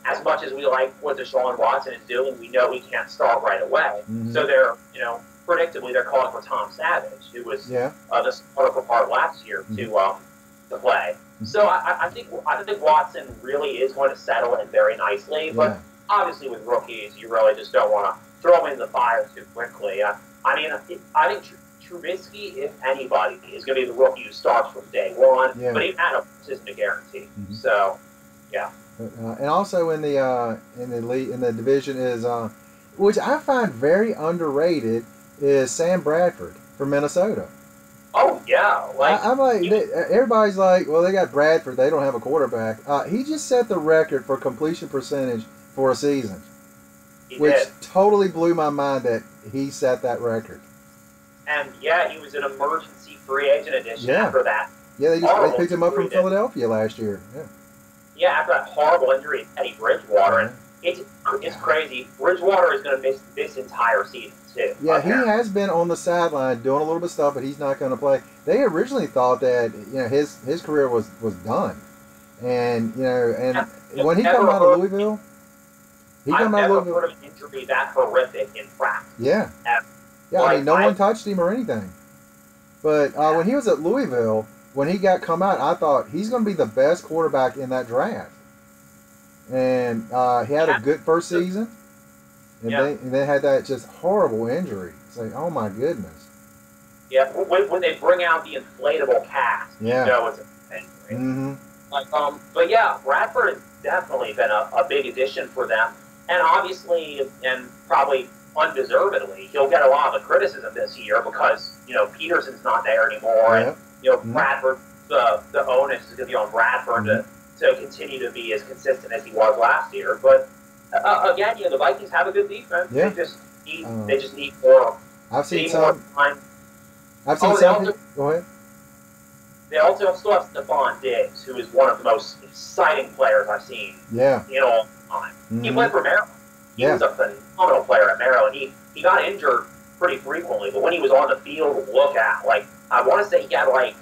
as much as we like what Deshaun Watson is doing, we know he can't start right away. Mm-hmm. So they're, predictably they're calling for Tom Savage, who was the starter for part last year to play. So I think Watson really is going to settle in very nicely, but obviously with rookies, you really just don't want to throw them in the fire too quickly. I think Trubisky, if anybody, is going to be the rookie who starts from day one, but even that isn't a guarantee. Mm-hmm. So, yeah. And also in the division is, which I find very underrated, is Sam Bradford from Minnesota. Oh yeah, I'm like everybody's like, well, they got Bradford, they don't have a quarterback. He just set the record for completion percentage for a season, which totally blew my mind that he set that record. And he was an emergency free agent addition after that. Yeah, they picked him up from Philadelphia last year. Yeah, after that horrible injury to Teddy Bridgewater, and it's crazy. Bridgewater is going to miss this entire season too. Yeah, he has been on the sideline doing a little bit of stuff, but he's not going to play. They originally thought that his career was done, and when he came out of Louisville, I've never heard of an injury that horrific in practice. Yeah. I mean, no one touched him or anything. But when he was at Louisville, when he come out, I thought he's going to be the best quarterback in that draft. And he had a good first season, and they had that just horrible injury. It's like, oh my goodness. Yeah, when they bring out the inflatable cast, it's an injury. Mm-hmm. But yeah, Bradford has definitely been a big addition for them, and obviously, and probably undeservedly, he'll get a lot of the criticism this year because Peterson's not there anymore, and Bradford, the onus is going to be on Bradford to to continue to be as consistent as he was last year. But again, the Vikings have a good defense. Yeah. They just need more. I've seen more some. time. I've seen some. Go ahead. They also still have Stephon Diggs, who is one of the most exciting players I've seen. Yeah. In all time. Mm-hmm. He played for Maryland. He was a phenomenal player at Maryland. He got injured pretty frequently, but when he was on the field, look at, like, I want to say he had like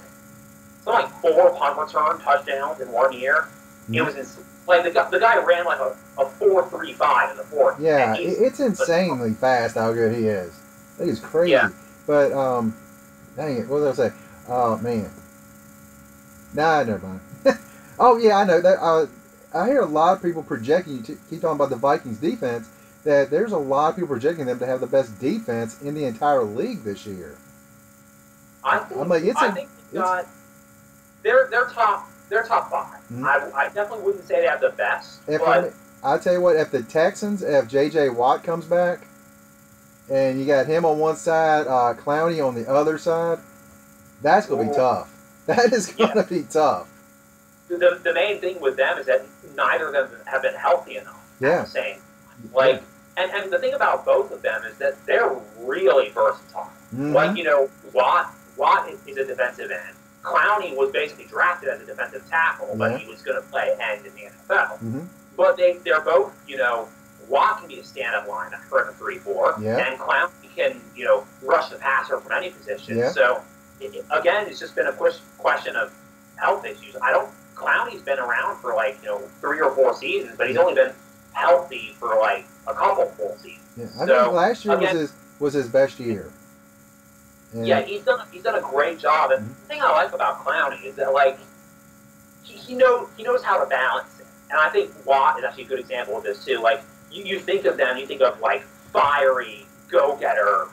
4 punt return touchdowns in 1 year. Mm-hmm. It was like the guy ran like a 4.35 in the fourth. Yeah, it's insanely fast how good he is. I think it's crazy. Yeah. But dang it, what did I say? Oh man. Nah, never mind. Oh yeah, I know that. I hear a lot of people projecting. You keep talking about the Vikings defense. That there's a lot of people projecting them to have the best defense in the entire league this year. I think they're top 5. Mm-hmm. I definitely wouldn't say they have the best. I tell you what, if the Texans, if J.J. Watt comes back, and you got him on one side, Clowney on the other side, that's going to be tough. That is going to be tough. The main thing with them is that neither of them have been healthy enough. Yeah. I'm saying. Like, and the thing about both of them is that they're really versatile. Mm-hmm. Like, Watt is a defensive end. Clowney was basically drafted as a defensive tackle, but he was going to play end in the NFL. Mm-hmm. But they're both, Watt can be a stand-up linebacker in a 3-4, and Clowney can, rush the passer from any position. Yeah. So, again, it's just been a question of health issues. Clowney's been around for 3 or 4 seasons, but he's only been healthy for a couple full seasons. Yeah, I think last year was his best year. And he's done a great job. And the thing I like about Clowney is that he knows how to balance it. And I think Watt is actually a good example of this too. Like you think of them, you think of fiery, go-getter,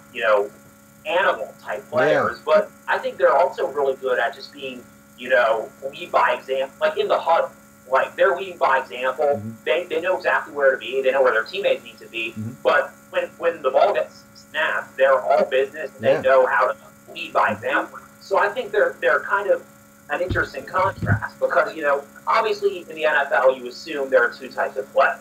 animal type players. Yeah. But I think they're also really good at just being, lead by example. Like in the huddle, they're leading by example. Mm-hmm. They know exactly where to be. They know where their teammates need to be. Mm-hmm. But when the ball gets snapped, they're all business. And they know how to lead by example. So I think they're kind of an interesting contrast because obviously in the NFL you assume there are 2 types of players.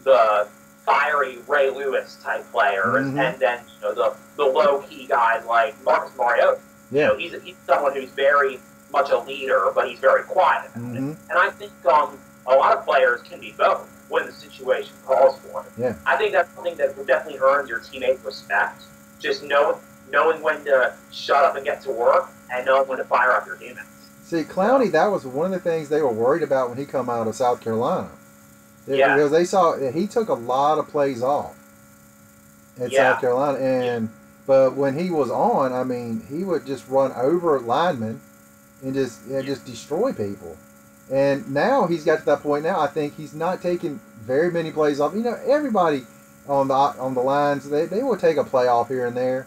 The fiery Ray Lewis type players, mm-hmm. and then the low key guys like Marcus Mariota. Yeah. He's someone who's very much a leader, but he's very quiet about mm-hmm. it. And I think a lot of players can be both when the situation calls for it. Yeah. I think that's something that definitely earns your teammate respect. Just knowing when to shut up and get to work, and knowing when to fire up your teammates. See, Clowney, that was one of the things they were worried about when he come out of South Carolina. Because they saw he took a lot of plays off at South Carolina, but when he was on, I mean, he would just run over linemen and just destroy people. And now he's got to that point. Now I think he's not taking very many plays off. Everybody on the lines they will take a play off here and there,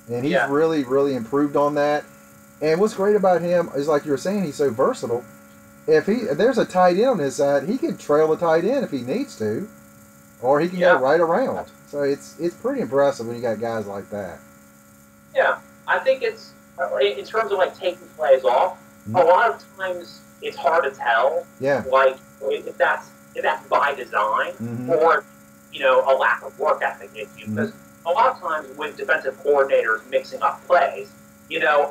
and he's really really improved on that. And what's great about him is, like you were saying, he's so versatile. If there's a tight end on his side, he can trail the tight end if he needs to, or he can go right around. So it's pretty impressive when you got guys like that. Yeah, I think it's in terms of taking plays off. Mm-hmm. A lot of times it's hard to tell. Yeah. If that's by design mm-hmm. or a lack of work ethic issue. Because a lot of times with defensive coordinators mixing up plays,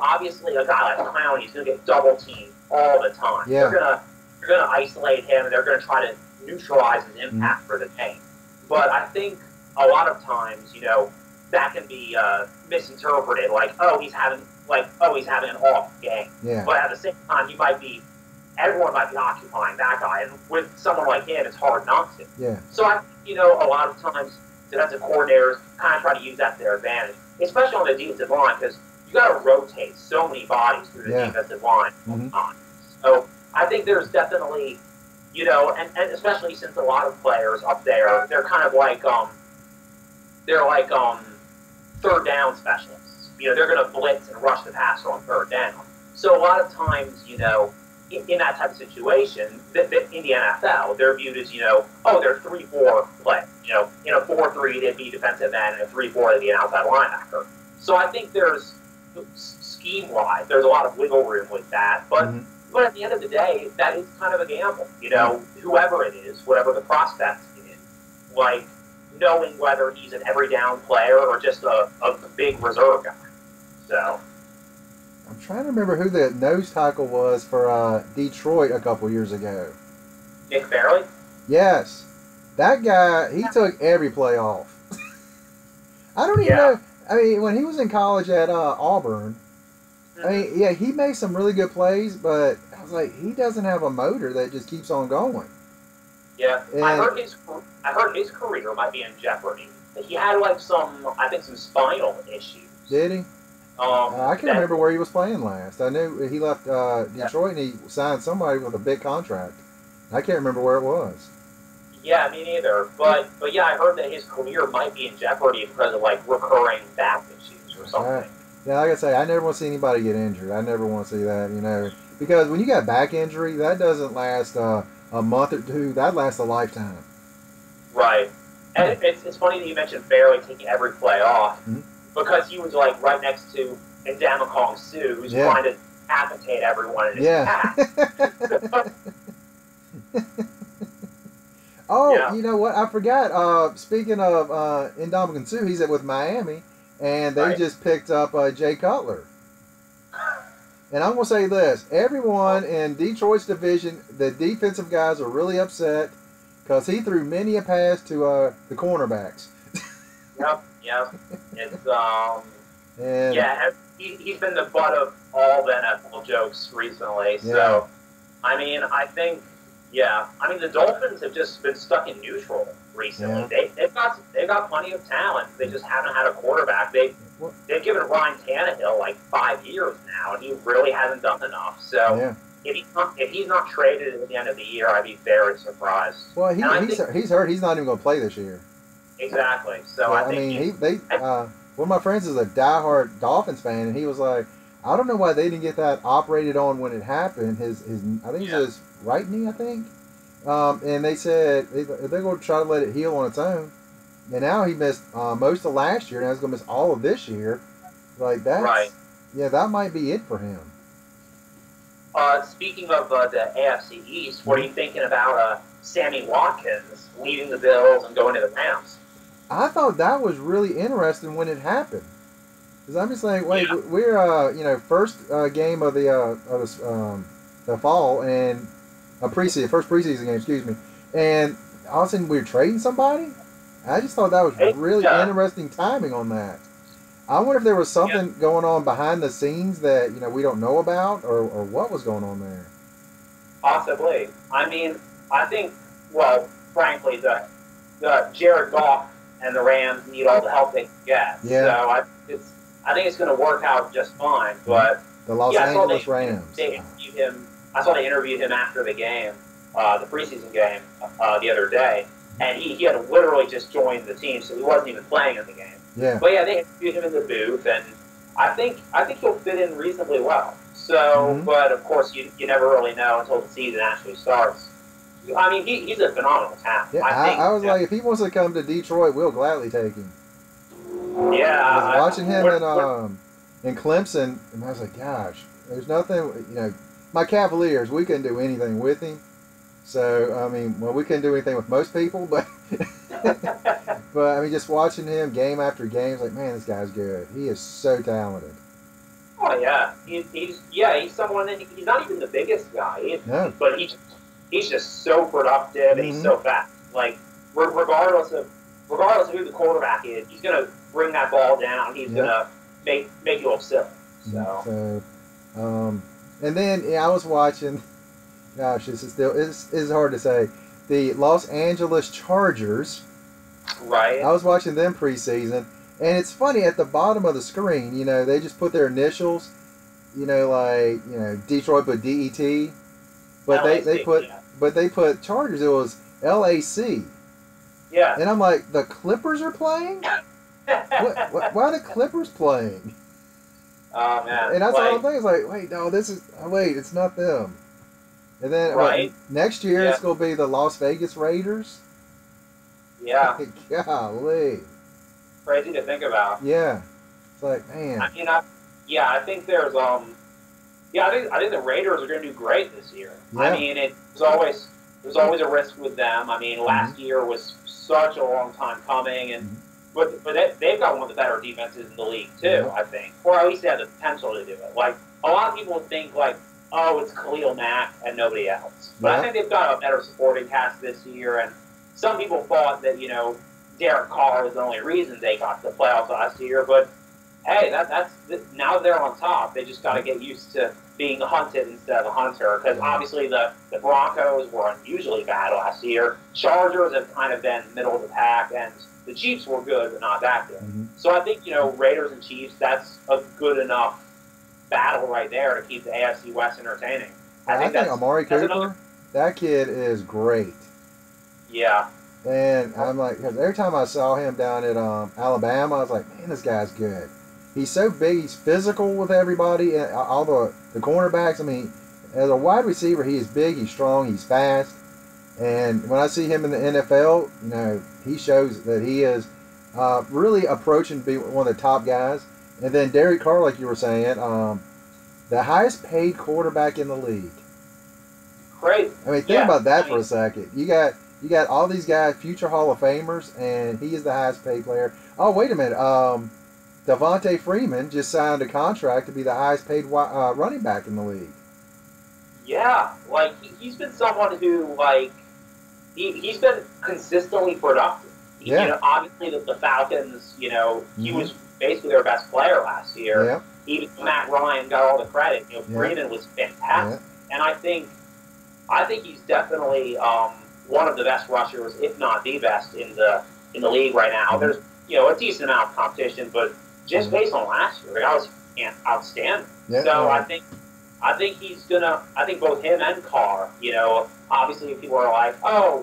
obviously a guy like Clowney is going to get double teamed all the time. Yeah. They're going to isolate him, and they're going to try to neutralize his impact for the game. But I think a lot of times, that can be misinterpreted. He's having an off game. Yeah. But at the same time, everyone might be occupying that guy, and with someone like him, it's hard not to. Yeah. So I think, a lot of times defensive coordinators kind of try to use that to their advantage, especially on the defensive line, because you got to rotate so many bodies through the defensive line all the time. So I think there's definitely, and especially since a lot of players up there, they're kind of third down specialists. They're going to blitz and rush the passer on third down. So a lot of times, in that type of situation, in the NFL, they're viewed as, they're 3-4 play. In a 4-3, they'd be defensive end, and a 3-4, they'd be an outside linebacker. So I think there's, scheme-wise, there's a lot of wiggle room with that. But But at the end of the day, that is kind of a gamble. You know, whoever it is, whatever the prospect is, like knowing whether he's an every down player or just a big reserve guy. So I'm trying to remember who the nose tackle was for Detroit a couple years ago. Nick Fairley? Yes. That guy, he took every play off. I don't even know. I mean, when he was in college at Auburn, I mean, yeah, he made some really good plays, but I was like, he doesn't have a motor that just keeps on going. Yeah, and I heard his career might be in jeopardy. He had like some spinal issues. Did he? I can't remember where he was playing last. I knew he left Detroit and he signed somebody with a big contract. I can't remember where it was. Yeah, me neither. But yeah, I heard that his career might be in jeopardy because of like recurring back issues or something. Right. Yeah, like I say, I never want to see anybody get injured. I never want to see that, you know, because when you got back injury, that doesn't last a month or two. That lasts a lifetime. Right. And it's funny that you mentioned Fairley taking every play off because he was like right next to Ndamukong Suh, who's trying to decapitate everyone in his path. Oh, you know what? I forgot. Speaking of Ndamukong Suh, he's with Miami, and they just picked up Jay Cutler. And I'm going to say this. Everyone in Detroit's division, the defensive guys are really upset because he threw many a pass to the cornerbacks. Yep. It's, he's been the butt of all the NFL jokes recently. So, I mean, the Dolphins have just been stuck in neutral recently. They've got plenty of talent. They just haven't had a quarterback. They've given Ryan Tannehill like 5 years now, and he really hasn't done enough. So if he's not traded at the end of the year, I'd be very surprised. Well, he's hurt. He's not even going to play this year. Exactly. So I think one of my friends is a diehard Dolphins fan, and he was like, I don't know why they didn't get that operated on when it happened. His I think it was his right knee, I think. And they said they're going to try to let it heal on its own. And now he missed most of last year, and he's going to miss all of this year. Like that, that might be it for him. Speaking of the AFC East, what are you thinking about Sammy Watkins leaving the Bills and going to the Rams? I thought that was really interesting when it happened. Because I'm just like, wait, we're first game of the fall and first preseason game, excuse me, and all of a sudden we're trading somebody. I just thought that was really interesting timing on that. I wonder if there was something going on behind the scenes that we don't know about, or what was going on there. Possibly. I mean, I think, frankly, the Jared Goff and the Rams need all the help they can get. Yeah. So I think it's going to work out just fine. But the Los Angeles Rams. I saw they interviewed him after the game, the preseason game, the other day, and he had literally just joined the team, so he wasn't even playing in the game. Yeah. But yeah, they interviewed him in the booth, and I think he'll fit in reasonably well. So, but of course, you never really know until the season actually starts. I mean, he's a phenomenal talent. Yeah, I was like, if he wants to come to Detroit, we'll gladly take him. Yeah. I was watching him in Clemson, and I was like, gosh, there's nothing, my Cavaliers, we couldn't do anything with him. So, I mean, we couldn't do anything with most people, but but I mean, just watching him game after game, it's like, man, this guy's good. He is so talented. Oh yeah, he's someone that he's not even the biggest guy, but he's just so productive and he's so fast. Like regardless of who the quarterback is, he's gonna bring that ball down. He's gonna make you look silly. So and then I was watching. Gosh, this is hard to say. The Los Angeles Chargers. Right. I was watching them preseason, and it's funny at the bottom of the screen. They just put their initials. Detroit put DET, but they put Chargers. It was LAC. Yeah. And I'm like, the Clippers are playing. Why are the Clippers playing? Oh man. And that's all I'm thinking. It's like, wait, it's not them. And then next year it's going to be the Las Vegas Raiders. Yeah. Golly. Crazy to think about. Yeah. It's like, man. I mean, I think there's Yeah, I think the Raiders are going to do great this year. Yeah. I mean, there's always a risk with them. I mean, last year was such a long time coming, and but they've got one of the better defenses in the league too. Yeah. I think, or at least they have the potential to do it. Like a lot of people think, like, oh, it's Khalil Mack and nobody else, but I think they've got a better supporting cast this year. And some people thought that Derek Carr was the only reason they got to the playoffs last year, but hey, that's now they're on top. They just got to get used to being hunted instead of a hunter, because obviously the Broncos were unusually bad last year. Chargers have kind of been middle of the pack, and the Chiefs were good, but not that good. So I think, Raiders and Chiefs, that's a good enough battle right there to keep the AFC West entertaining. I think Amari Cooper, that kid is great. Yeah. And I'm like, because every time I saw him down at Alabama, I was like, man, this guy's good. He's so big. He's physical with everybody. And all the cornerbacks. I mean, as a wide receiver, he is big. He's strong. He's fast. And when I see him in the NFL, he shows that he is really approaching to be one of the top guys. And then Derek Carr, like you were saying, the highest paid quarterback in the league. Great. I mean, think about that for a second. You got all these guys, future Hall of Famers, and he is the highest paid player. Oh, wait a minute. Devontae Freeman just signed a contract to be the highest paid running back in the league. Yeah, like he's been someone who, like, he's been consistently productive. Obviously the Falcons, he was basically their best player last year. Yeah. Even Matt Ryan got all the credit. Freeman was fantastic, and I think he's definitely one of the best rushers, if not the best in the league right now. There's a decent amount of competition, but just based on last year, that was outstanding. Yeah. So I think he's gonna. I think both him and Carr. Obviously people are like, oh,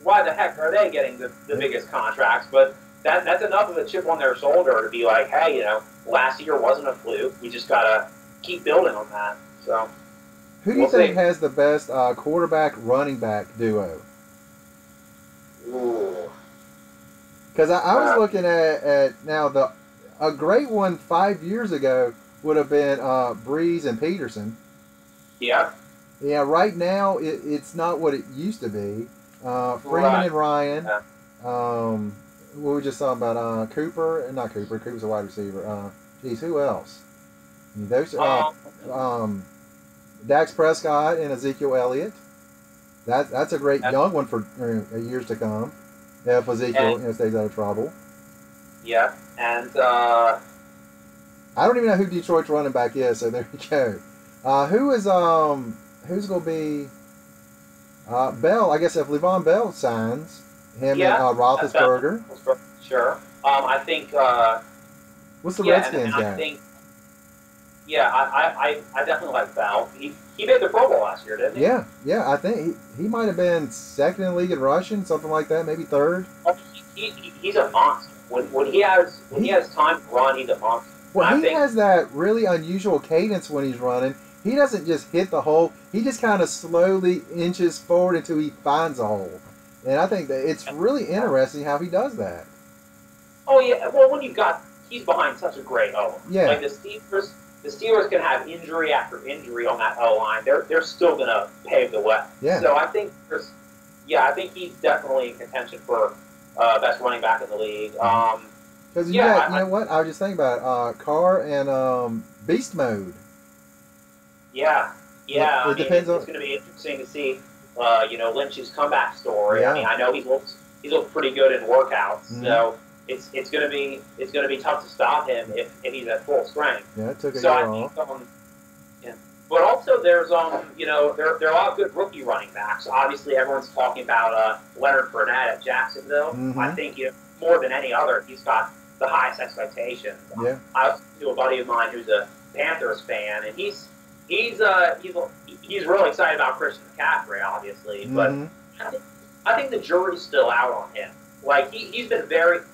why the heck are they getting the biggest contracts? But that's enough of a chip on their shoulder to be like, hey, last year wasn't a fluke. We just gotta keep building on that. So. Who do you think has the best quarterback running back duo? Ooh. Because I was looking at now a great one 5 years ago would have been Breeze and Peterson. Yeah. Yeah. Right now it's not what it used to be. Freeman and Ryan. Yeah. What we just talking about? Cooper and not Cooper. Cooper's a wide receiver. Who else? I mean, those. Dax Prescott and Ezekiel Elliott. That's a great young one for years to come. If Ezekiel stays out of trouble. Yeah, and I don't even know who Detroit's running back is. So there you go. Who's going to be Bell? I guess if Le'Veon Bell signs him and Roethlisberger. Sure. I think. What's the Redskins guy? I think. Yeah, I definitely like Bell. He made the Pro Bowl last year, didn't he? Yeah. I think he might have been second in the league in rushing, something like that, maybe third. Oh, he's a monster. When he has time to run, he's a monster. Well, he has that really unusual cadence when he's running. He doesn't just hit the hole. He just kind of slowly inches forward until he finds a hole. And I think that it's really interesting how he does that. Oh yeah. Well, he's behind such a great O. Yeah. Like the Steelers can have injury after injury on that O line. They're still gonna pave the way. Yeah. So I think he's definitely in contention for best running back in the league. Because you know what? I was just thinking about Carr and Beast Mode. Yeah. It depends on. It's going to be interesting to see, Lynch's comeback story. Yeah. I mean, I know he's looked pretty good in workouts, so it's going to be tough to stop him if he's at full strength. Yeah, it took a so year I off. think, but also there's there are a lot of good rookie running backs. Obviously, everyone's talking about Leonard Fournette at Jacksonville. I think more than any other, he's got the highest expectations. Yeah. I was to a buddy of mine who's a Panthers fan, and he's really excited about Christian McCaffrey, obviously, but I think the jury's still out on him. Like he's been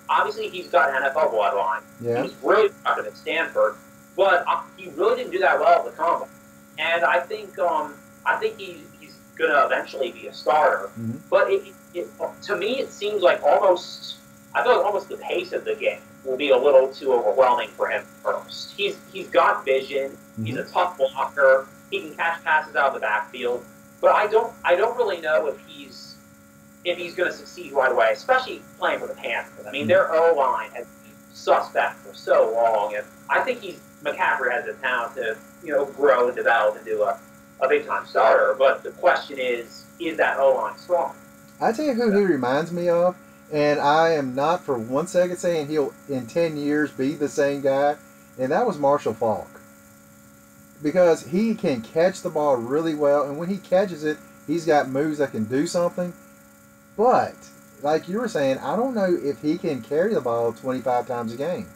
obviously he's got an NFL bloodline. Yeah. He was really productive at Stanford, but he really didn't do that well at the combine. And I think he's going to eventually be a starter. But to me, it seems like almost the pace of the game will be a little too overwhelming for him first. He's got vision. He's a tough blocker. He can catch passes out of the backfield. But I don't really know if he's going to succeed right away, especially playing for the Panthers. I mean, their O-line has been suspect for so long, and I think McCaffrey has the talent to grow and develop into a big time starter. But the question is that O-line strong? I tell you who he reminds me of, and I am not for 1 second saying he'll in 10 years be the same guy, and that was Marshall Faulk. Because he can catch the ball really well, and when he catches it, he's got moves that can do something. But, like you were saying, I don't know if he can carry the ball 25 times a game.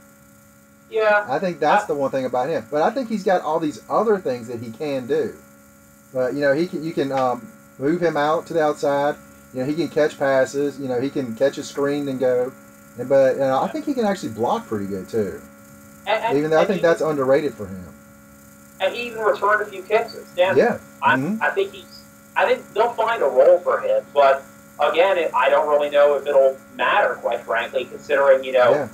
Yeah. I think that's the one thing about him. But I think he's got all these other things that he can do. But, you can move him out to the outside. He can catch passes. He can catch a screen and go. But I think he can actually block pretty good, too. Even though I think that's underrated for him. And he even returned a few kicks at Stanford. Yeah. I think they'll find a role for him, but again, I don't really know if it'll matter, quite frankly, considering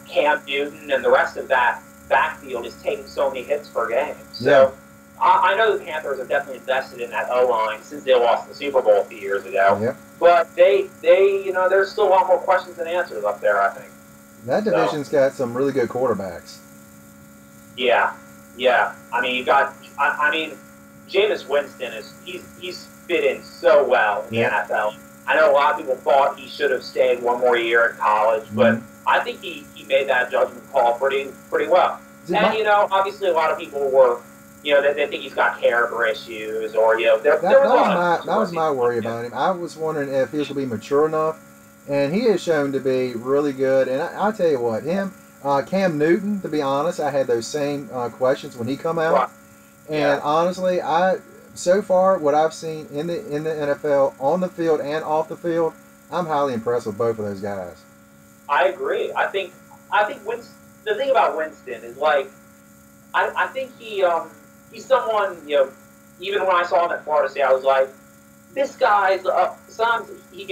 Cam Newton and the rest of that backfield is taking so many hits per game. So I know the Panthers have definitely invested in that O-line since they lost the Super Bowl a few years ago. Yep. But they there's still a lot more questions than answers up there, I think. That division's got some really good quarterbacks. Yeah. Yeah, I mean, Jameis Winston he's fit in so well in the NFL. I know a lot of people thought he should have stayed one more year in college, but I think he made that judgment call pretty well. And obviously a lot of people were, they think he's got character issues, or that was my worry about him. I was wondering if he was going to be mature enough, and he has shown to be really good. And I'll tell you what, Cam Newton, to be honest, I had those same questions when he come out. Right. And honestly, so far what I've seen in the NFL, on the field and off the field, I'm highly impressed with both of those guys. I agree. I think Winston, the thing about Winston is I think he's someone, even when I saw him at Florida State, I was like, this guy's sometimes he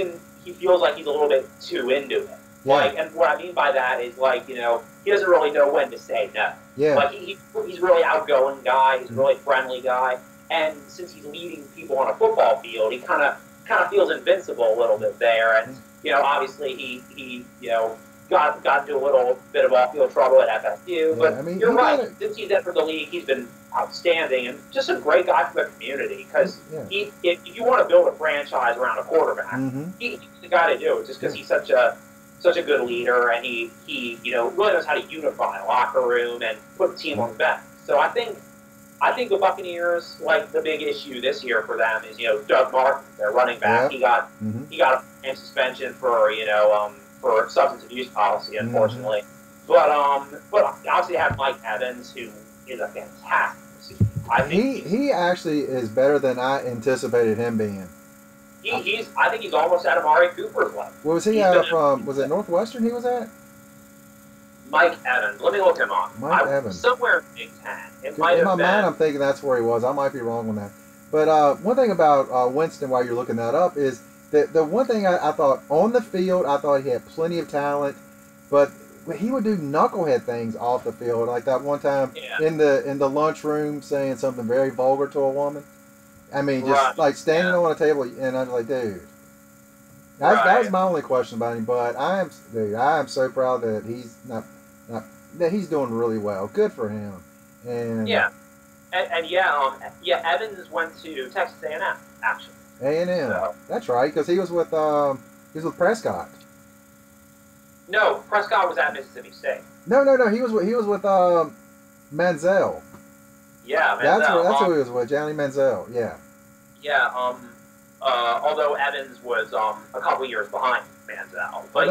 feels like he's a little bit too into it. Yeah. And what I mean by that is he doesn't really know when to say no. Yeah. He's really outgoing guy. He's a really friendly guy. And since he's leading people on a football field, he kind of feels invincible a little bit there. And obviously he got into a little bit of off-field trouble at FSU. Yeah, but you're right. Since he's entered the league, he's been outstanding and just a great guy for the community. Because if you want to build a franchise around a quarterback, he's the guy to do it. Just because he's such a good leader, and he really knows how to unify a locker room and put the team on the back. So I think the Buccaneers, the big issue this year for them is Doug Martin, their running back. Yeah. He got a suspension for substance abuse policy, unfortunately. But obviously they have Mike Evans, who is a fantastic receiver. I think he actually is better than I anticipated him being. I think he's almost at Amari Cooper's level. Was he out from? Was it Northwestern? He was at Mike Evans. Let me look him up. Mike Evans. Somewhere in Big Ten. In my mind, I'm thinking that's where he was. I might be wrong on that. But one thing about Winston, while you're looking that up, is that the one thing I thought on the field, I thought he had plenty of talent, but he would do knucklehead things off the field, like that one time in the lunchroom saying something very vulgar to a woman. I mean, just standing on a table, and I'm like, dude. That was my only question about him. But I am so proud that he's doing really well. Good for him. And Evans went to Texas A&M actually. A&M, so. That's right, because he was with Prescott. No, Prescott was at Mississippi State. No, he was with Manziel. Yeah, Manziel. That's who he was with, Johnny Manziel. Yeah. Yeah. Although Evans was a couple years behind Manziel, but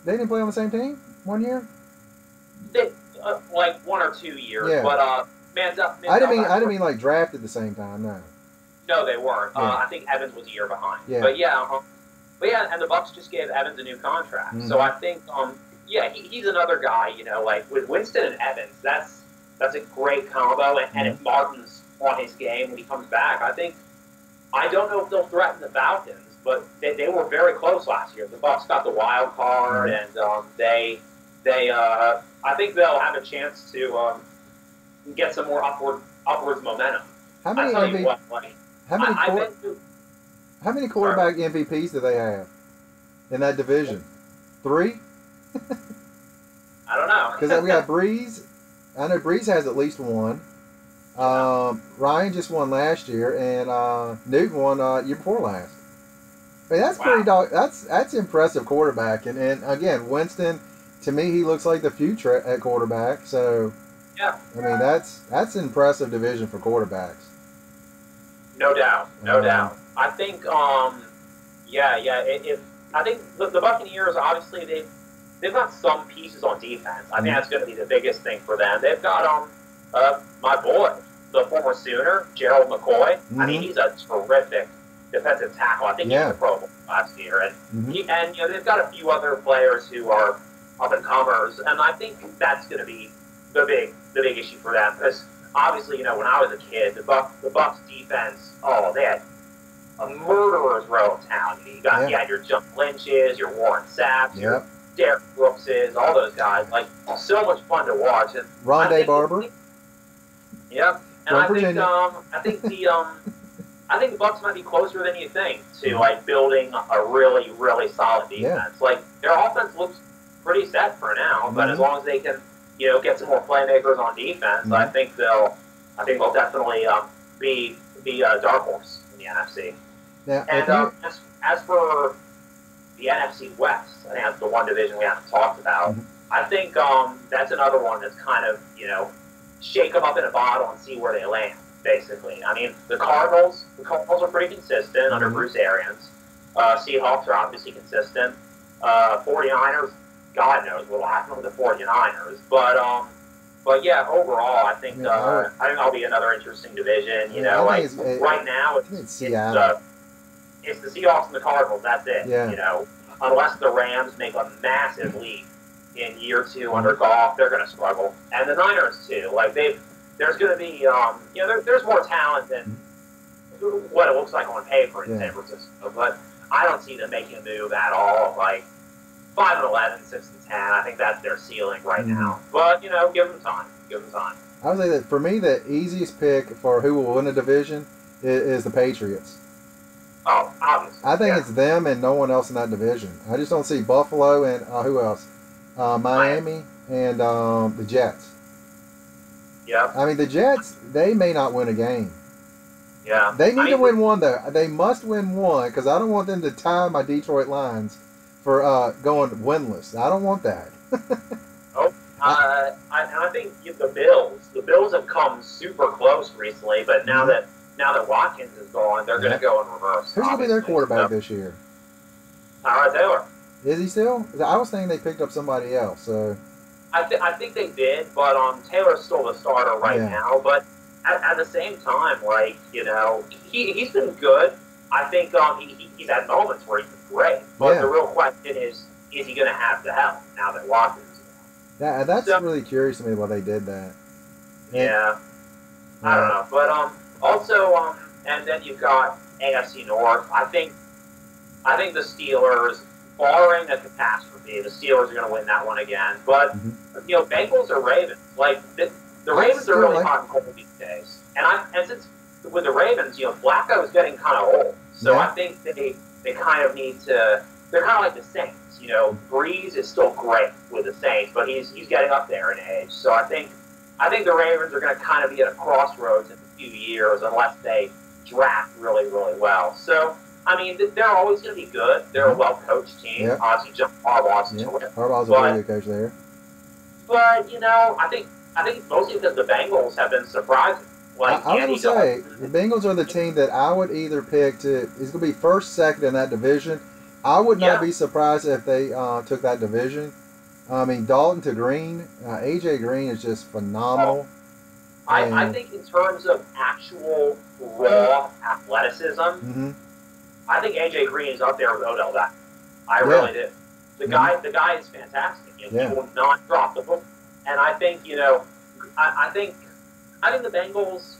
they didn't play on the same team 1 year. They 1 or 2 years, but Manziel. I didn't mean like drafted the same time. No. No, they weren't. Yeah. I think Evans was a year behind. Yeah. But and the Bucs just gave Evans a new contract. Mm-hmm. So I think he's another guy. With Winston and Evans, that's a great combo. And if Martin's on his game when he comes back, I don't know if they'll threaten the Falcons, but they were very close last year. The Bucs got the wild card, and they I think they'll have a chance to get some more upwards momentum. How many I tell you what, like, how many quarterback MVPs do they have in that division? 3? I don't know. Because we got Breeze. I know Breeze has at least one. Ryan just won last year, and Newton won year before last. I mean, that's pretty that's impressive quarterback. And again, Winston, to me, he looks like the future at quarterback. So yeah, I mean that's an impressive division for quarterbacks. No doubt. I think if I think the Buccaneers, obviously they've got some pieces on defense. I think that's going to be the biggest thing for them. They've got my boy, the former Sooner, Gerald McCoy. I mean, he's a terrific defensive tackle. I think he was a Pro Bowl last year, and they've got a few other players who are up and comers, and I think that's going to be the big issue for them, because obviously, when I was a kid, the Bucs defense, they had a murderer's row of talent. You had your John Lynch's, your Warren Sapps, your Derek Brookses, all those guys. Like, so much fun to watch. And Rondé Barber. Yep. And I think the Bucs might be closer than you think to like building a really, really solid defense. Yeah. Like, their offense looks pretty set for now, but as long as they can, get some more playmakers on defense, I think they'll definitely be a dark horse in the NFC. Yeah, and as for the NFC West, I think that's the one division we haven't talked about. I think that's another one that's kind of, shake them up in a bottle and see where they land, basically. I mean, the Cardinals are pretty consistent under Bruce Arians. Seahawks are obviously consistent. 49ers, God knows what'll happen with the 49ers. But yeah, overall, I think that'll be another interesting division. Right now it's the Seahawks and the Cardinals. That's it. Yeah. Unless the Rams make a massive leap in year 2 under Goff, they're going to struggle, and the Niners too. Like there's going to be there's more talent than what it looks like on paper in San Francisco, but I don't see them making a move at all. Like 5-11, 6-10. I think that's their ceiling right now. But give them time. I would say that for me, the easiest pick for who will win a division is the Patriots. Oh, obviously. I think it's them and no one else in that division. I just don't see Buffalo and who else? Miami and the Jets. Yeah. I mean, the Jets, they may not win a game. Yeah. They need to win one, though. They must win one, because I don't want them to tie my Detroit Lions for going winless. I don't want that. I think the Bills have come super close recently, but now that Watkins is gone, they're going to go in reverse. Who's going to be their quarterback this year? Tyrod Taylor. Is he still? I was thinking they picked up somebody else. So I think they did, but Taylor's still the starter right now. But at the same time, like he's been good. I think he's had moments where he's been great. But the real question is he going to have the help now that Watkins is gone? Yeah, that's really curious to me why they did that. I don't know, but also and then you've got AFC North. I think the Steelers, barring a catastrophe, the Steelers are going to win that one again. But Bengals or Ravens, like the Ravens are really hot and cold these days. And since with the Ravens, Flacco is getting kind of old, so I think they kind of need to. They're kind of like the Saints. Breeze is still great with the Saints, but he's getting up there in age. So I think the Ravens are going to kind of be at a crossroads in a few years unless they draft really, really well. So. I mean, they're always going to be good. They're a well-coached team. Yep. Obviously, Harbaugh's Harbaugh's a really good coach there. But, I think mostly because the Bengals have been surprising. Like, I was going to say, the Bengals are the team that I would either pick to, it's going to be first, second in that division. I would not be surprised if they took that division. I mean, Dalton to Green, A.J. Green is just phenomenal. I think in terms of actual raw athleticism, I think A.J. Green is up there with Odell Beckham. I really do. The guy is fantastic. He will not drop the ball. And I think, I think the Bengals,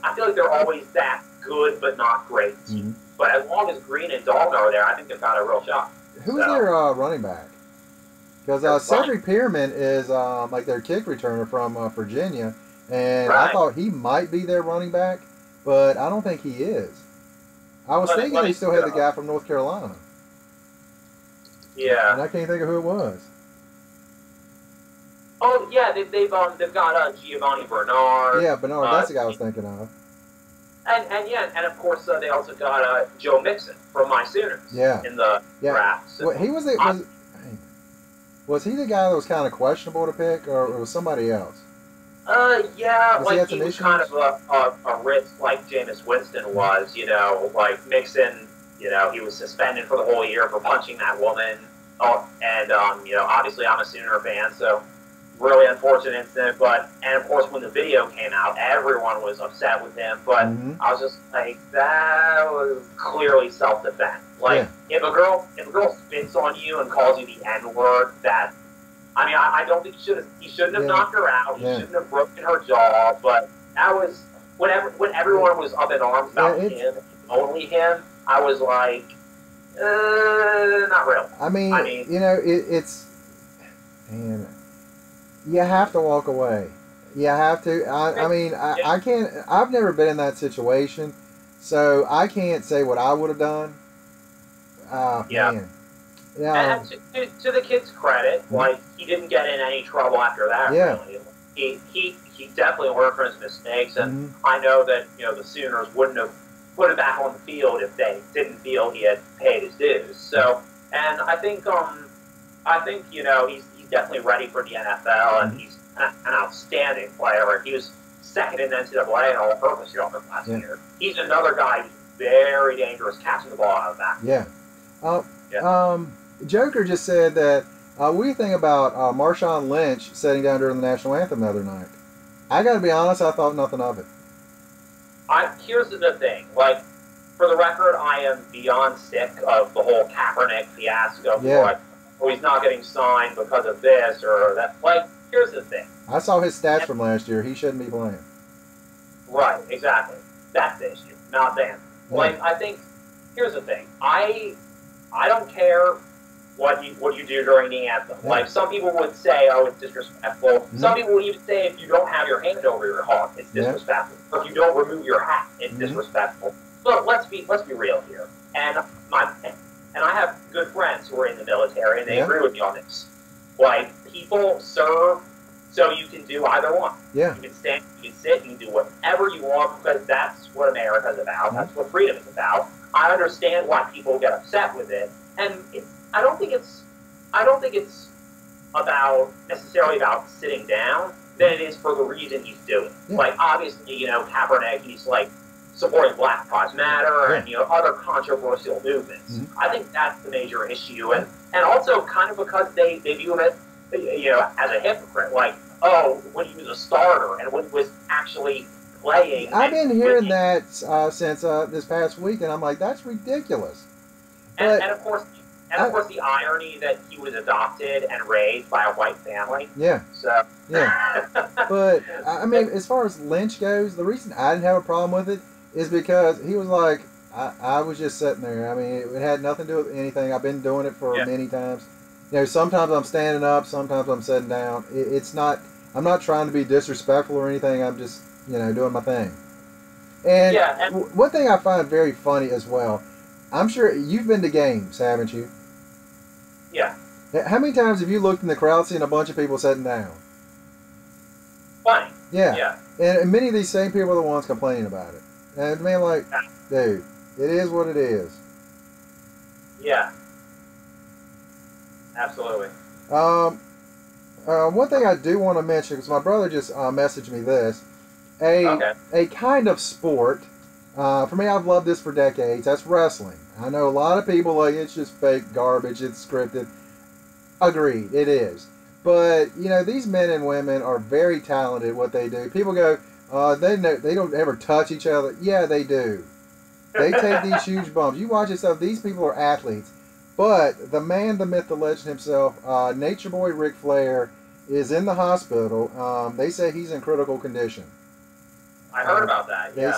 I feel like they're always that good but not great. But as long as Green and Dalton are there, I think they've got a real shot. Who's their running back? Because Cedric Pierman is like their kick returner from Virginia, and I thought he might be their running back, but I don't think he is. I was thinking they still had the guy from North Carolina. Yeah. And I can't think of who it was. Oh yeah, they've got Giovanni Bernard. Yeah, Bernard. That's the guy I was thinking of. And of course they also got Joe Mixon from my Sooners. Yeah. In the draft. So well, he was he the guy that was kind of questionable to pick, or was somebody else? Yeah, like he was kind of a risk like Jameis Winston was, you know, like Mixon, you know, he was suspended for the whole year for punching that woman. Oh, and, you know, obviously I'm a Sooner fan, so really unfortunate incident, and of course when the video came out, everyone was upset with him, but I was just like, that was clearly self-defense. Like, if a girl spits on you and calls you the N-word, I don't think he shouldn't have knocked her out. He shouldn't have broken her jaw. But that was when everyone was up in arms about him, only him. I was like, not really. I mean, you know, it's man, you have to walk away. You have to. I can't. I've never been in that situation, so I can't say what I would have done. Man. Yeah. And to the kid's credit, like, he didn't get in any trouble after that. Yeah. Really, he definitely learned from his mistakes, and I know that, you know, the Sooners wouldn't have put him back on the field if they didn't feel he had paid his dues. So, and I think you know, he's definitely ready for the NFL, and he's an outstanding player. He was second in the NCAA in all-purpose yards last year. He's another guy who's very dangerous catching the ball out of the backfield. Joker just said that, what do you think about Marshawn Lynch sitting down during the national anthem the other night? I got to be honest, I thought nothing of it. Here's the thing. Like, for the record, I am beyond sick of the whole Kaepernick fiasco. Like, oh, he's not getting signed because of this or that. Like, here's the thing. I saw his stats from last year. He shouldn't be playing. Right, exactly. That's the issue, not them. Yeah. Like, I think, here's the thing. I don't care what you do during the anthem. Yeah. Like, some people would say, oh, it's disrespectful. Some people would even say if you don't have your hand over your heart, it's disrespectful. Or if you don't remove your hat, it's disrespectful. But let's be real here. And I have good friends who are in the military, and they agree with me on this. Like, people serve so you can do either one. Yeah. You can stand, you can sit, you can do whatever you want, because that's what America's about. That's what freedom is about. I understand why people get upset with it, and I don't think it's necessarily about sitting down than it is for the reason he's doing. Yeah. Like, obviously, you know, Kaepernick, he's like supporting Black Lives Matter and, you know, other controversial movements. I think that's the major issue, and also kind of because they view him as, you know, as a hypocrite. Like, oh, when he was a starter and when he was actually playing. I've been hearing that since this past week, and I'm like, that's ridiculous. And of course, the irony that he was adopted and raised by a white family. Yeah. So. Yeah. But I mean, as far as Lynch goes, the reason I didn't have a problem with it is because he was like, I was just sitting there. I mean, it had nothing to do with anything. I've been doing it for many times. You know, sometimes I'm standing up, sometimes I'm sitting down. It's not. I'm not trying to be disrespectful or anything. I'm just, you know, doing my thing. And one thing I find very funny as well, I'm sure you've been to games, haven't you? Yeah. How many times have you looked in the crowd seeing a bunch of people sitting down? Funny. Yeah. Yeah. And many of these same people are the ones complaining about it. And man, like, dude, it is what it is. Yeah. Absolutely. One thing I do want to mention, because my brother just messaged me this, a kind of sport. For me, I've loved this for decades. That's wrestling. I know a lot of people like it's just fake garbage. It's scripted. Agreed, it is. But you know, these men and women are very talented at what they do. People go, they don't ever touch each other. Yeah, they do. They take these huge bumps. You watch this stuff. These people are athletes. But the man, the myth, the legend himself, Nature Boy Ric Flair, is in the hospital. They say he's in critical condition. I heard about that, yeah.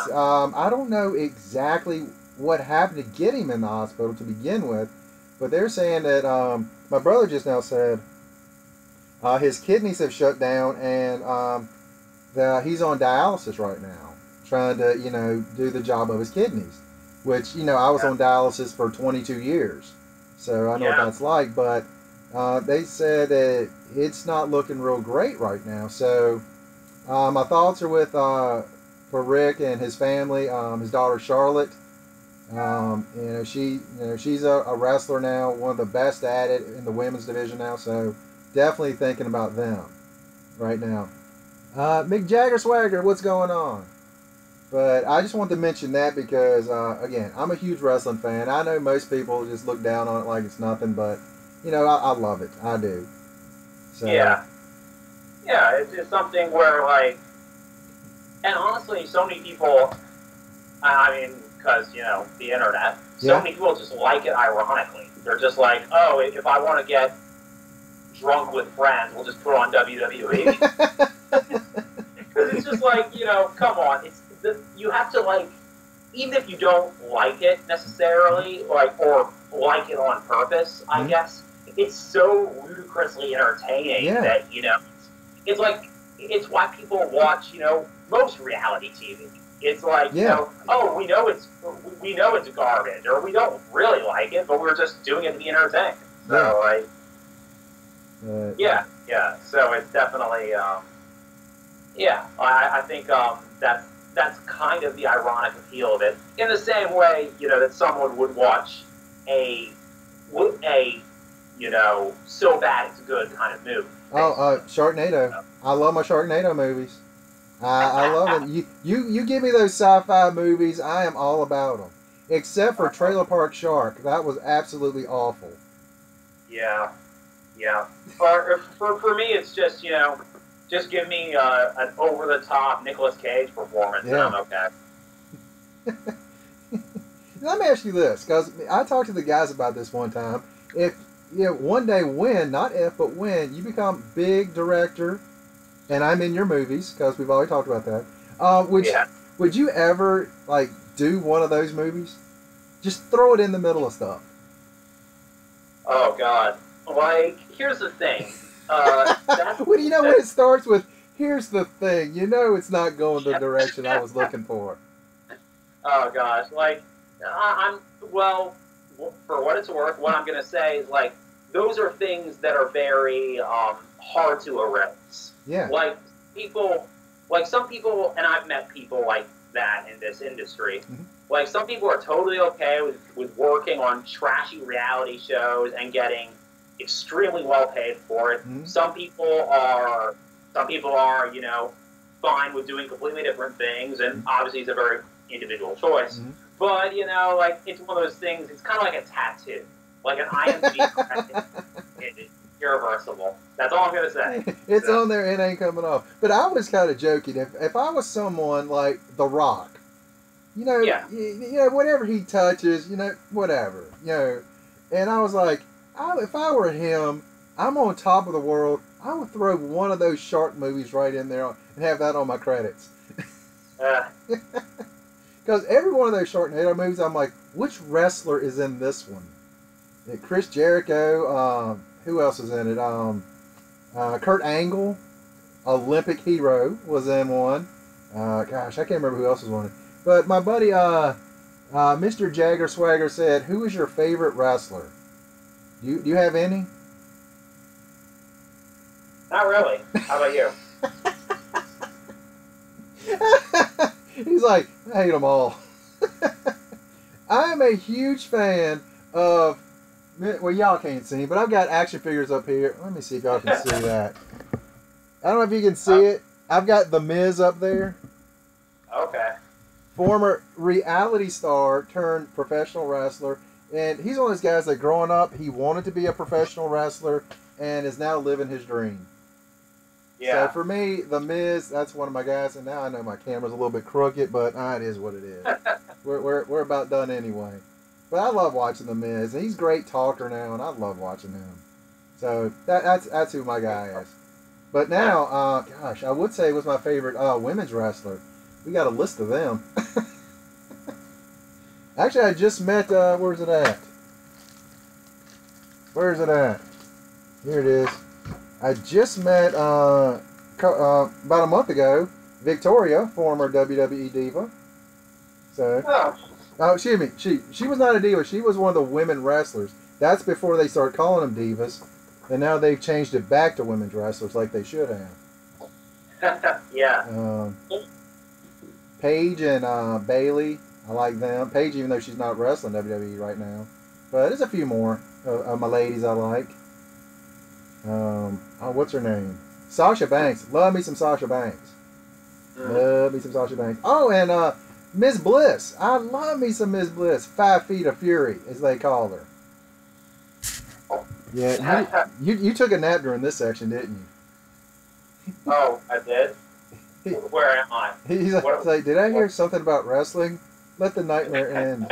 I don't know exactly what happened to get him in the hospital to begin with, but they're saying that, my brother just now said, his kidneys have shut down, and he's on dialysis right now, trying to, do the job of his kidneys. Which, I was on dialysis for 22 years, so I know what that's like. But they said that it's not looking real great right now. So my thoughts are with for Rick and his family. His daughter Charlotte. She's a wrestler now, one of the best at it in the women's division now. So definitely thinking about them right now. Mick Jagger Swagger, what's going on? But I just want to mention that because, again, I'm a huge wrestling fan. I know most people just look down on it like it's nothing, but, I love it. I do. So. Yeah. Yeah, it's something where, like, and honestly, so many people, because, the internet, so many people just like it ironically. They're just like, oh, if I want to get drunk with friends, we'll just put on WWE. Because it's just like, come on, you have to, like, even if you don't like it necessarily, or like it on purpose, I guess, it's so ludicrously entertaining that, it's like, it's why people watch, most reality TV. It's like, oh, we know it's garbage, or we don't really like it, but we're just doing it to be entertained. So, so it's definitely, I think that's kind of the ironic appeal of it. In the same way, that someone would watch a so bad it's good kind of movie. Oh, Sharknado. I love my Sharknado movies. I love them. You give me those sci-fi movies, I am all about them. Except for Trailer Park Shark. That was absolutely awful. Yeah. For me, it's just, just give me an over-the-top Nicolas Cage performance, and I'm okay. Let me ask you this, because I talked to the guys about this one time. If, one day when, not if, but when, you become big director, and I'm in your movies, because we've already talked about that, would you ever, like, do one of those movies? Just throw it in the middle of stuff. Oh, God. Like, here's the thing. When when it starts with, here's the thing, it's not going the direction I was looking for. Oh, gosh. Like, for what it's worth, what I'm going to say is, like, those are things that are very hard to erase. Yeah. Like, some people, and I've met people like that in this industry, like, some people are totally okay with working on trashy reality shows and getting extremely well paid for it. Some people are, fine with doing completely different things, and obviously it's a very individual choice. But, like, it's one of those things, it's kind of like a tattoo. Like an IMDb credit. It's irreversible. That's all I'm going to say. It's on there, it ain't coming off. But I was kind of joking. If I was someone like The Rock, whatever he touches, whatever, and I was like, if I were him, I'm on top of the world, I would throw one of those shark movies right in there and have that on my credits. Because every one of those Sharknado movies, I'm like, which wrestler is in this one? Chris Jericho, who else is in it? Kurt Angle, Olympic hero, was in one. Gosh, I can't remember who else was on it. But my buddy, Mr. Jagger Swagger said, who is your favorite wrestler? Do you have any? Not really. How about you? He's like, I hate them all. I am a huge fan of, well, y'all can't see, but I've got action figures up here. Let me see if y'all can see that. I don't know if you can see it. I've got The Miz up there. Okay. Former reality star turned professional wrestler. And he's one of those guys that growing up, he wanted to be a professional wrestler and is now living his dream. Yeah. So for me, The Miz, that's one of my guys. And now I know my camera's a little bit crooked, but it is what it is. we're about done anyway. But I love watching The Miz. And he's a great talker now, and I love watching him. So that's who my guy is. But now, gosh, I would say it was my favorite women's wrestler. We got a list of them. Actually, I just met, where's it at? Where's it at? Here it is. I just met about a month ago Victoria, former WWE diva. So, oh, excuse me, she was not a diva. She was one of the women wrestlers. That's before they started calling them divas, and now they've changed it back to women's wrestlers like they should have. Yeah. Paige and Bailey, I like them. Paige, even though she's not wrestling WWE right now, but there's a few more of my ladies I like. What's her name? Sasha Banks. Love me some Sasha Banks. Love me some Sasha Banks. Oh, and Miss Bliss. I love me some Miss Bliss. 5 Feet of Fury, as they call her. Yeah, you took a nap during this section, didn't you? Oh, I did? Where am I? He's like, did I hear something about wrestling? Let the nightmare end.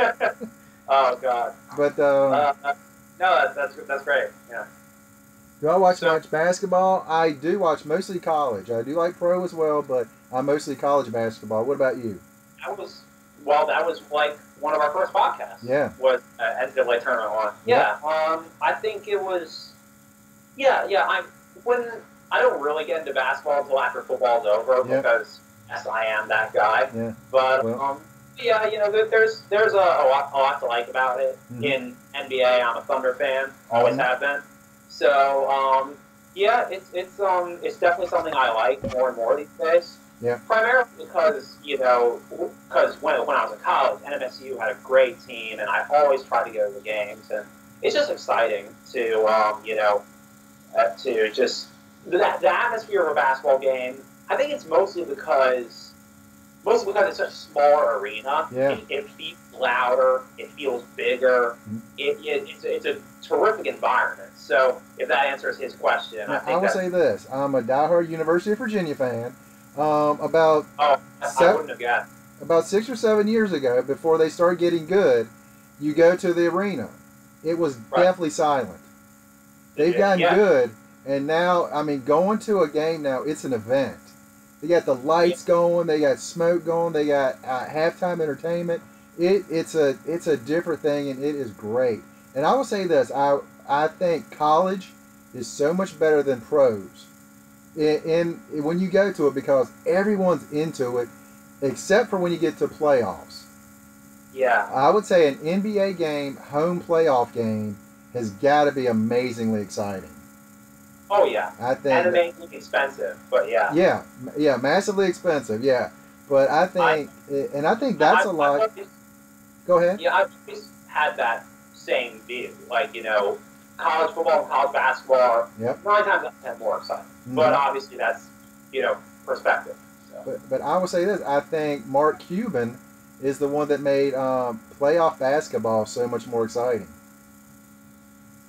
Oh, God. But, no, that's great. Yeah. Do I watch much basketball? I do watch mostly college. I do like pro as well, but I'm mostly college basketball. What about you? That was like one of our first podcasts. Yeah. Was NCAA tournament one. Yeah. I think it was. Yeah. I don't really get into basketball until after football's over because yes, I am that guy. Yeah. But yeah, there's a lot to like about it. Mm-hmm. In NBA, I'm a Thunder fan. Always have been. So yeah, it's definitely something I like more and more these days. Yeah. Primarily because when I was in college, NMSU had a great team, and I always tried to go to the games, and it's just exciting to to just the atmosphere of a basketball game. I think it's mostly because it's such a smaller arena. Yeah. It feels louder. It feels bigger. Mm-hmm. It's a terrific environment. So if that answers his question, I will say this: I'm a diehard University of Virginia fan. I wouldn't have guessed. About 6 or 7 years ago, before they started getting good, you go to the arena. It was definitely silent. They've gotten good, and now, I mean, going to a game now, it's an event. They got the lights going, they got smoke going, they got halftime entertainment. It's a different thing, and it is great. And I will say this: I think college is so much better than pros. When you go to it, because everyone's into it, except for when you get to playoffs. Yeah. I would say an NBA game, home playoff game, has got to be amazingly exciting. Oh yeah. I think. And amazingly expensive, but yeah. Yeah, massively expensive. Yeah, but I think, that's a lot. Go ahead. Yeah, I've always had that same view. Like, college football and college basketball are 9 times out of 10 more exciting. Mm-hmm. But obviously that's, perspective. So. But I will say this: I think Mark Cuban is the one that made playoff basketball so much more exciting.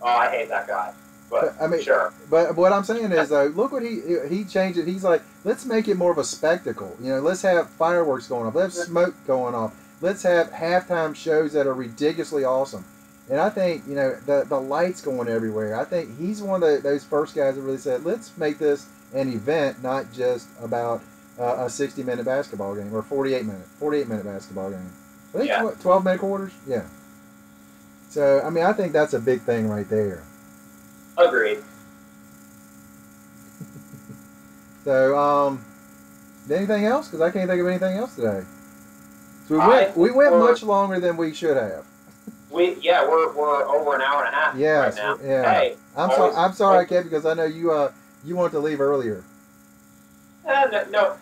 Oh, I hate that guy. But I mean, sure. But what I'm saying is, though, look what he changed it. He's like, let's make it more of a spectacle. Let's have fireworks going off. Let's have smoke going off. Let's have halftime shows that are ridiculously awesome. And I think, the lights going everywhere. I think he's one of those first guys that really said, let's make this an event, not just about a 60-minute basketball game or 48-minute basketball game. I think 12-minute quarters. Yeah. So I mean, I think that's a big thing right there. Agreed. So anything else? Because I can't think of anything else today. So we went much longer than we should have. We're over an hour and a half right now. Yeah. Hey, I'm sorry, I kept, because I know you wanted to leave earlier. But no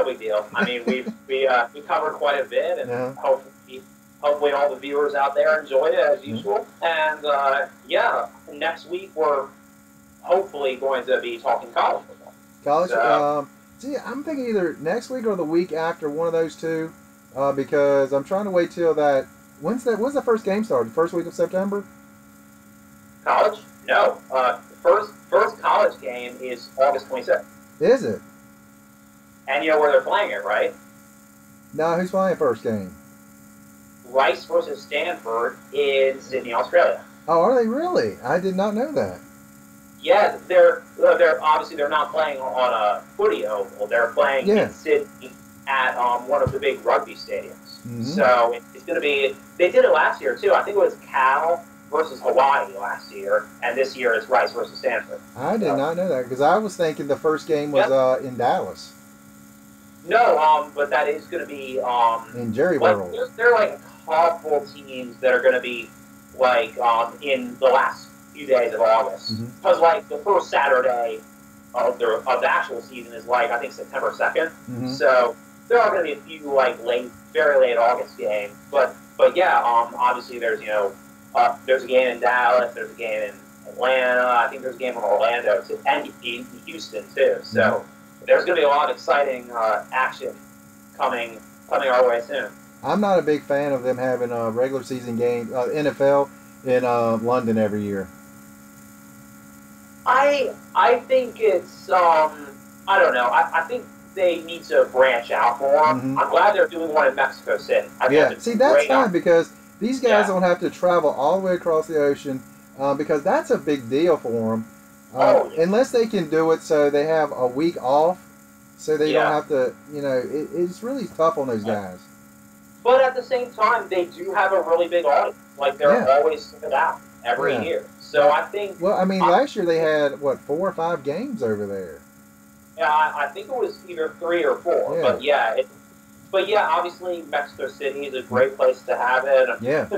big deal. I mean, we covered quite a bit, and hopefully all the viewers out there enjoyed it as usual. And next week we're hopefully going to be talking college football. I'm thinking either next week or the week after, one of those two, because I'm trying to wait till that. When's the first game started? First week of September? College? No. First college game is August 26th. Is it? And you know where they're playing it, right? No, who's playing first game? Rice versus Stanford in Sydney, Australia. Oh, are they really? I did not know that. Yeah, they're obviously they're not playing on a footy oval. They're playing in Sydney at one of the big rugby stadiums. Mm-hmm. So it's going to be. They did it last year too. I think it was Cal versus Hawaii last year, and this year it's Rice versus Stanford. I did not know that because I was thinking the first game was in Dallas. No, but that is going to be in Jerry like World. there are like a couple teams that are going to be like in the last few days of August because like the first Saturday of the actual season is like I think September 2nd. So there are going to be a few like very late August games, but yeah, obviously there's there's a game in Dallas, there's a game in Atlanta, I think there's a game in Orlando and in Houston too. So there's going to be a lot of exciting action coming our way soon. I'm not a big fan of them having a regular season game, NFL in London every year. I think it's I don't know. I think they need to branch out more. I'm glad they're doing one in Mexico City. See, that's fine because these guys don't have to travel all the way across the ocean because that's a big deal for them. Unless they can do it so they have a week off so they don't have to, it's really tough on those guys. But at the same time, they do have a really big audience. Like, they're always sold out every year. So I think... Well, I mean, last year they had, 4 or 5 games over there? Yeah, I think it was either 3 or 4. Yeah. But obviously, Mexico City is a great place to have it. Yeah.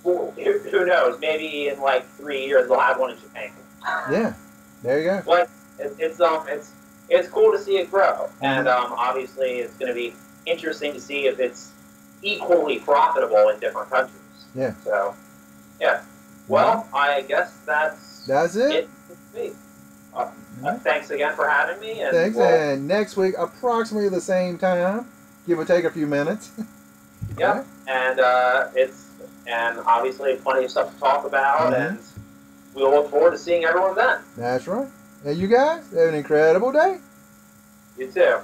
Who knows? Maybe in, 3 years they'll have one in Japan. Yeah. There you go. But it's cool to see it grow. And obviously, it's going to be interesting to see if it's equally profitable in different countries. Yeah. So, yeah. Well, I guess that's it. For me. Thanks again for having me. And thanks. And next week, approximately the same time, give or take a few minutes. Yeah. And and obviously plenty of stuff to talk about, and we'll look forward to seeing everyone then. That's right. And you guys have an incredible day. You too.